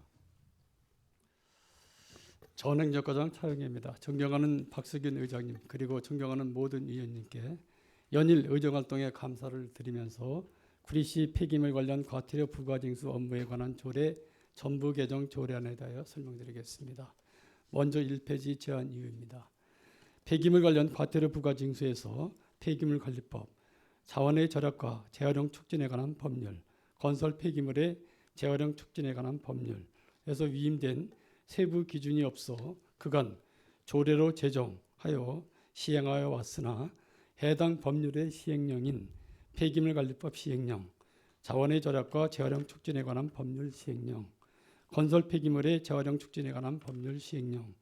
자원행정과장 차영희입니다. 존경하는 박수균 의장님 그리고 존경하는 모든 위원님께 연일 의정활동에 감사를 드리면서 구리시 폐기물 관련 과태료 부가징수 업무에 관한 조례 전부 개정 조례안에 대하여 설명드리겠습니다. 먼저 1페이지 제안 이유입니다. 폐기물 관련 과태료 부가징수에서 폐기물관리법, 자원의 절약과 재활용 촉진에 관한 법률, 건설 폐기물의 재활용 촉진에 관한 법률에서 위임된 세부 기준이 없어 그간 조례로 제정하여 시행하여 왔으나 해당 법률의 시행령인 폐기물관리법 시행령, 자원의 절약과 재활용 촉진에 관한 법률 시행령, 건설 폐기물의 재활용 촉진에 관한 법률 시행령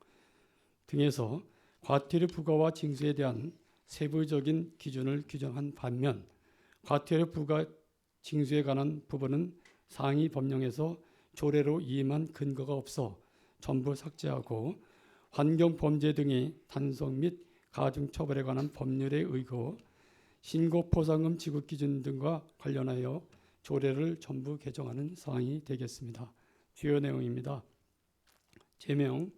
등에서 과태료 부과와 징수에 대한 세부적인 기준을 규정한 반면 과태료 부과 징수에 관한 부분은 상위 법령에서 조례로 위임한 근거가 없어 전부 삭제하고 환경범죄 등의 단속 및 가중처벌에 관한 법률에 의거 신고 포상금 지급 기준 등과 관련하여 조례를 전부 개정하는 사항이 되겠습니다. 주요 내용입니다. 제명,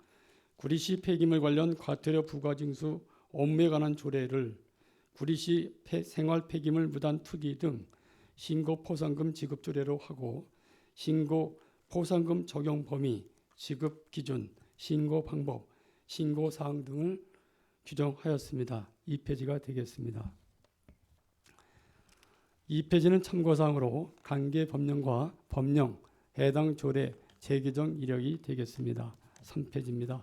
구리시 폐기물 관련 과태료 부과 징수 업무에 관한 조례를 구리시 생활 폐기물 무단 투기 등 신고 포상금 지급 조례로 하고 신고 포상금 적용 범위, 지급 기준, 신고 방법, 신고 사항 등을 규정하였습니다. 2페이지가 되겠습니다. 2페이지는 참고사항으로 관계 법령과 법령, 해당 조례 재개정 이력이 되겠습니다. 3페이지입니다.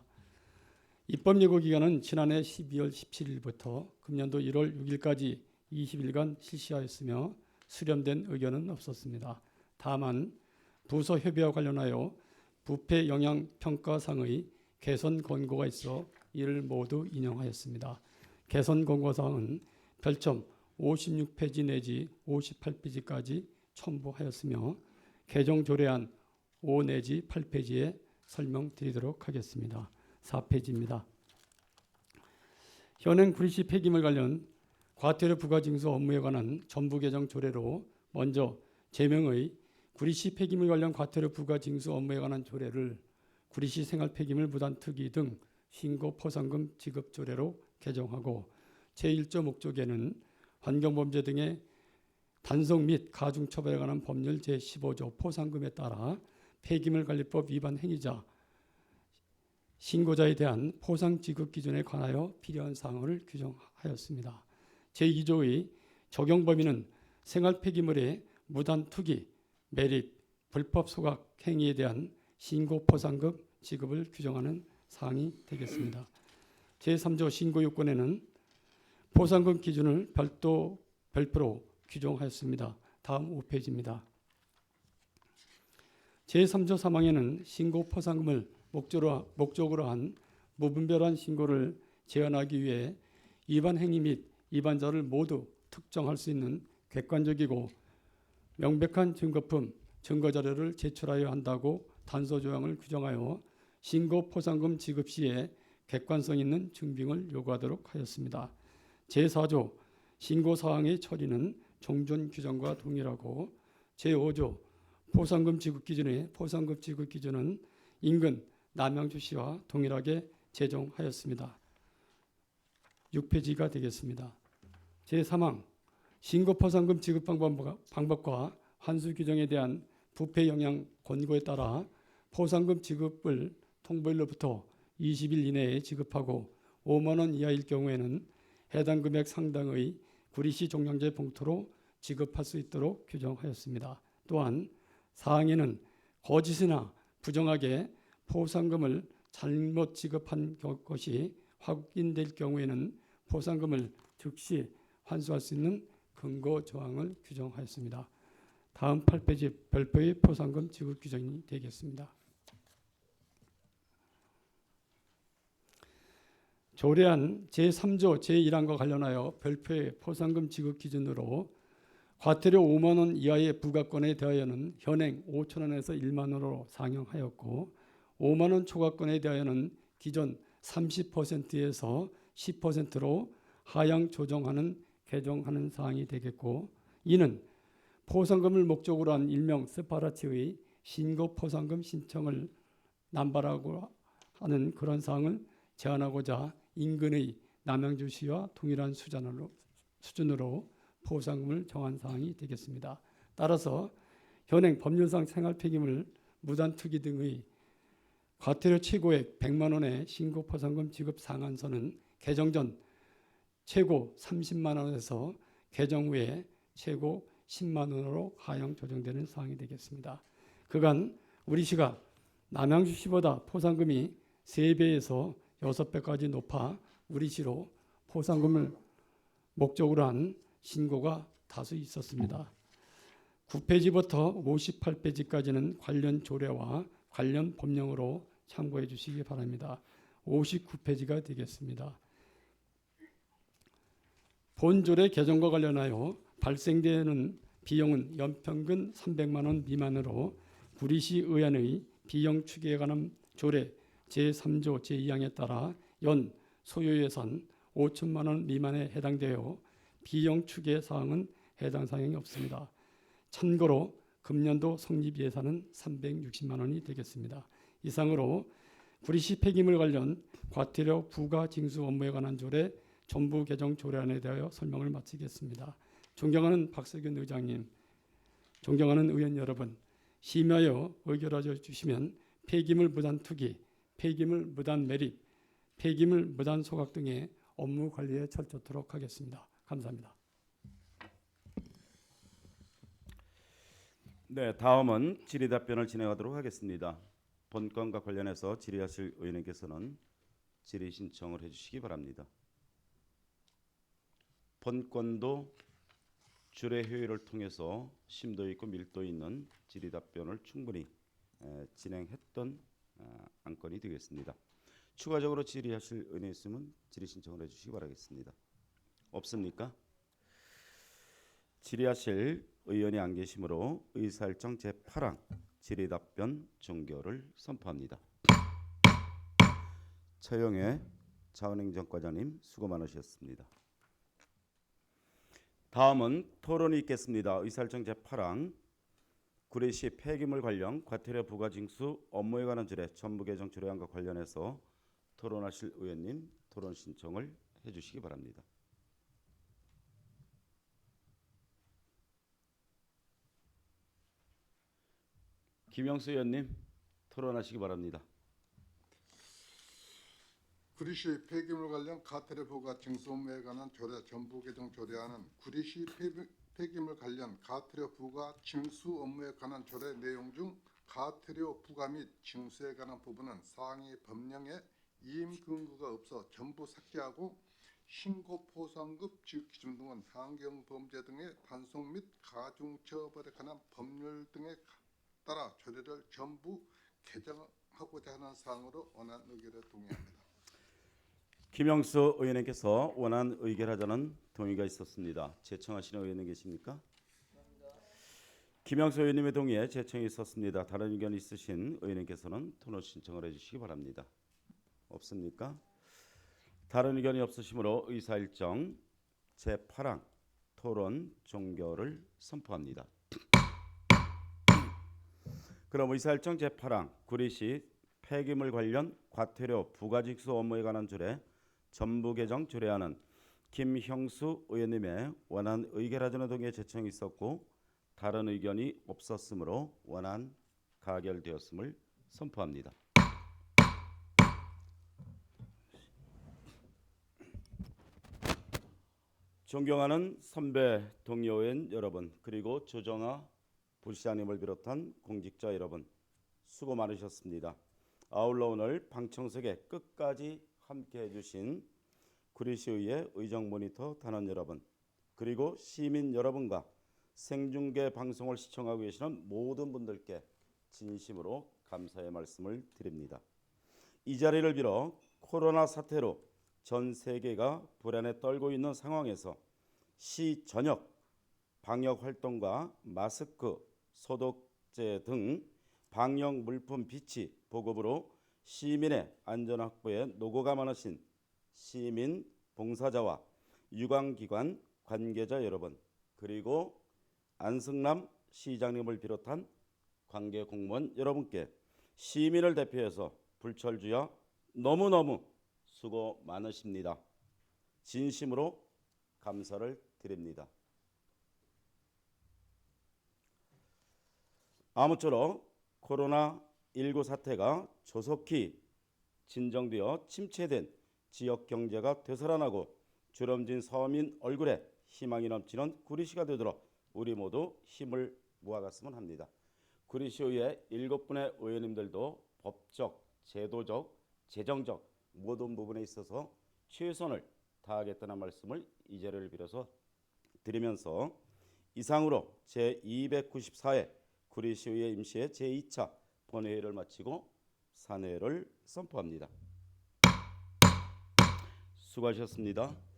입법 예고 기간은 지난해 12월 17일부터 금년도 1월 6일까지 20일간 실시하였으며 수렴된 의견은 없었습니다. 다만 부서 협의와 관련하여 부패 영향 평가상의 개선 권고가 있어 이를 모두 인용하였습니다. 개선 권고사항은 별점 56페이지 내지 58페이지까지 첨부하였으며 개정 조례안 5 내지 8페이지에 설명드리도록 하겠습니다. 4페이지입니다. 현행 구리시 폐기물 관련 과태료 부과징수 업무에 관한 전부 개정 조례로 먼저 제명의 구리시 폐기물 관련 과태료 부과징수 업무에 관한 조례를 구리시 생활 폐기물 무단 투기 등 신고 포상금 지급 조례로 개정하고 제1조 목적에는 환경범죄 등의 단속 및 가중처벌에 관한 법률 제15조 포상금에 따라 폐기물관리법 위반 행위자 신고자에 대한 포상 지급 기준에 관하여 필요한 사항을 규정하였습니다. 제2조의 적용 범위는 생활 폐기물의 무단 투기, 매립, 불법 소각 행위에 대한 신고 포상금 지급을 규정하는 사항이 되겠습니다. 제3조 신고 요건에는 포상금 기준을 별도로 규정하였습니다. 다음 5페이지입니다. 제3조 3항에는 신고 포상금을 목적으로 한 무분별한 신고를 제한하기 위해 위반 행위 및 위반자를 모두 특정할 수 있는 객관적이고 명백한 증거품, 증거자료를 제출하여야 한다고 단서조항을 규정하여 신고 포상금 지급 시에 객관성 있는 증빙을 요구하도록 하였습니다. 제4조 신고사항의 처리는 종전 규정과 동일하고 제5조 포상금 지급 기준은 인근 남양주시와 동일하게 제정하였습니다. 6페이지가 되겠습니다. 제3항 신고 포상금 지급 방법과 환수 규정에 대한 부패 영향 권고에 따라 포상금 지급을 통보일로부터 20일 이내에 지급하고 5만 원 이하일 경우에는 해당 금액 상당의 구리시 종량제 봉투로 지급할 수 있도록 규정하였습니다. 또한 사항에는 거짓이나 부정하게 포상금을 잘못 지급한 것이 확인될 경우에는 포상금을 즉시 환수할 수 있는 근거 조항을 규정하였습니다. 다음 8페이지 별도의 포상금 지급 규정이 되겠습니다. 조례안 제3조 제1항과 관련하여 별표의 포상금 지급 기준으로 과태료 5만 원 이하의 부과건에 대하여는 현행 5천 원에서 1만 원으로 상향하였고 5만 원 초과건에 대하여는 기존 30%에서 10%로 하향 조정하는 개정하는 사항이 되겠고 이는 포상금을 목적으로 한 일명 스파라치의 신고 포상금 신청을 남발하고 하는 그런 사항을 제한하고자 인근의 남양주시와 동일한 수준으로 포상금을 정한 사항이 되겠습니다. 따라서 현행 법률상 생활 폐기물 무단 투기 등의 과태료 최고액 100만 원의 신고 포상금 지급 상한선은 개정 전 최고 30만 원에서 개정 후에 최고 10만 원으로 하향 조정되는 사항이 되겠습니다. 그간 우리 시가 남양주 시보다 포상금이 3배에서 6배까지 높아 우리 시로 포상금을 목적으로 한 신고가 다수 있었습니다. 9페이지부터 58페이지까지는 관련 조례와 관련 법령으로 참고해 주시기 바랍니다. 59페이지가 되겠습니다. 본조례 개정과 관련하여 발생되는 비용은 연평균 300만 원 미만으로 구리시 의안의 비용 추계에 관한 조례 제3조 제2항에 따라 연 소요 예산 5천만 원 미만에 해당되어 비용 추계 사항은 해당 사항이 없습니다. 참고로 금년도 성립 예산은 360만 원이 되겠습니다. 이상으로 구리시 폐기물 관련 과태료 부과 징수 업무에 관한 조례 전부 개정 조례안에 대하여 설명을 마치겠습니다. 존경하는 박석윤 의장님, 존경하는 의원 여러분, 심의하여 의결하여 주시면 폐기물 무단 투기, 폐기물 무단 매립, 폐기물 무단 소각 등의 업무 관리에 철저토록 하겠습니다. 감사합니다. 네, 다음은 질의답변을 진행하도록 하겠습니다. 본건과 관련해서 질의하실 의원님께서는 질의 신청을 해주시기 바랍니다. 본건도 주례 회의를 통해서 심도 있고 밀도 있는 질의답변을 충분히 진행했던 안건이 되겠습니다. 추가적으로 질의하실 의원이 있으면 질의 신청을 해주시기 바라겠습니다. 없습니까? 질의하실 의원이 안 계시므로 의사일정 제8항 질의답변 종결을 선포합니다. 차영애 자원행정과장님 수고 많으셨습니다. 다음은 토론이 있겠습니다. 의사일정 제8항 구리시 폐기물 관련 과태료 부과 징수 업무에 관한 조례 전부 개정 조례안과 관련해서 토론하실 의원님 토론 신청을 해주시기 바랍니다. 김영수 의원님 토론하시기 바랍니다. 구리시 폐기물 관련 과태료 부과 징수 업무에 관한 조례 전부 개정 조례안은 구리시 폐기물 관련 과태료 부과 징수 업무에 관한 조례 내용 중 과태료 부과 및 징수에 관한 부분은 상위 법령에 이임 근거가 없어 전부 삭제하고 신고 포상급 지급 기준 등은 환경범죄 등의 단속 및 가중처벌에 관한 법률 등에 따라 조례를 전부 개정하고자 하는 사항으로 원안 의결에 동의합니다. 김영수 의원님께서 원안 의결하자는 동의가 있었습니다. 제청하시는 의원님 계십니까? 김영수 의원님의 동의에 제청이 있었습니다. 다른 의견 있으신 의원님께서는 토론 신청을 해주시기 바랍니다. 없습니까? 다른 의견이 없으시므로 의사일정 제8항 토론 종결을 선포합니다. 그럼 의사일정 제8항 구리시 폐기물 관련 과태료 부과징수 업무에 관한 조례 전부 개정 조례안은 김형수 의원님의 원안 의결하자는 동의에 제청이 있었고 다른 의견이 없었으므로 원안 가결되었음을 선포합니다. 존경하는 선배 동료 의원 여러분, 그리고 조정아 부시장님을 비롯한 공직자 여러분, 수고 많으셨습니다. 아울러 오늘 방청석에 끝까지 함께해 주신 구리시의회 의정 모니터 단원 여러분, 그리고 시민 여러분과 생중계 방송을 시청하고 계시는 모든 분들께 진심으로 감사의 말씀을 드립니다. 이 자리를 빌어 코로나 사태로 전 세계가 불안에 떨고 있는 상황에서 시 전역 방역 활동과 마스크, 소독제 등 방역 물품 비치 보급으로 시민의 안전 확보에 노고가 많으신 시민 봉사자와 유관기관 관계자 여러분, 그리고 안승남 시장님을 비롯한 관계 공무원 여러분께 시민을 대표해서 불철주야 너무너무 수고 많으십니다. 진심으로 감사를 드립니다. 아무쪼록 코로나19 사태가 조속히 진정되어 침체된 지역 경제가 되살아나고 주름진 서민 얼굴에 희망이 넘치는 구리시가 되도록 우리 모두 힘을 모아갔으면 합니다. 구리시의회 7분의 의원님들도 법적, 제도적, 재정적 모든 부분에 있어서 최선을 다하겠다는 말씀을 이 자리를 빌어서 드리면서 이상으로 제294회 구리시의회 임시회 제2차 본회의를 마치고 산회를 선포합니다. 수고하셨습니다.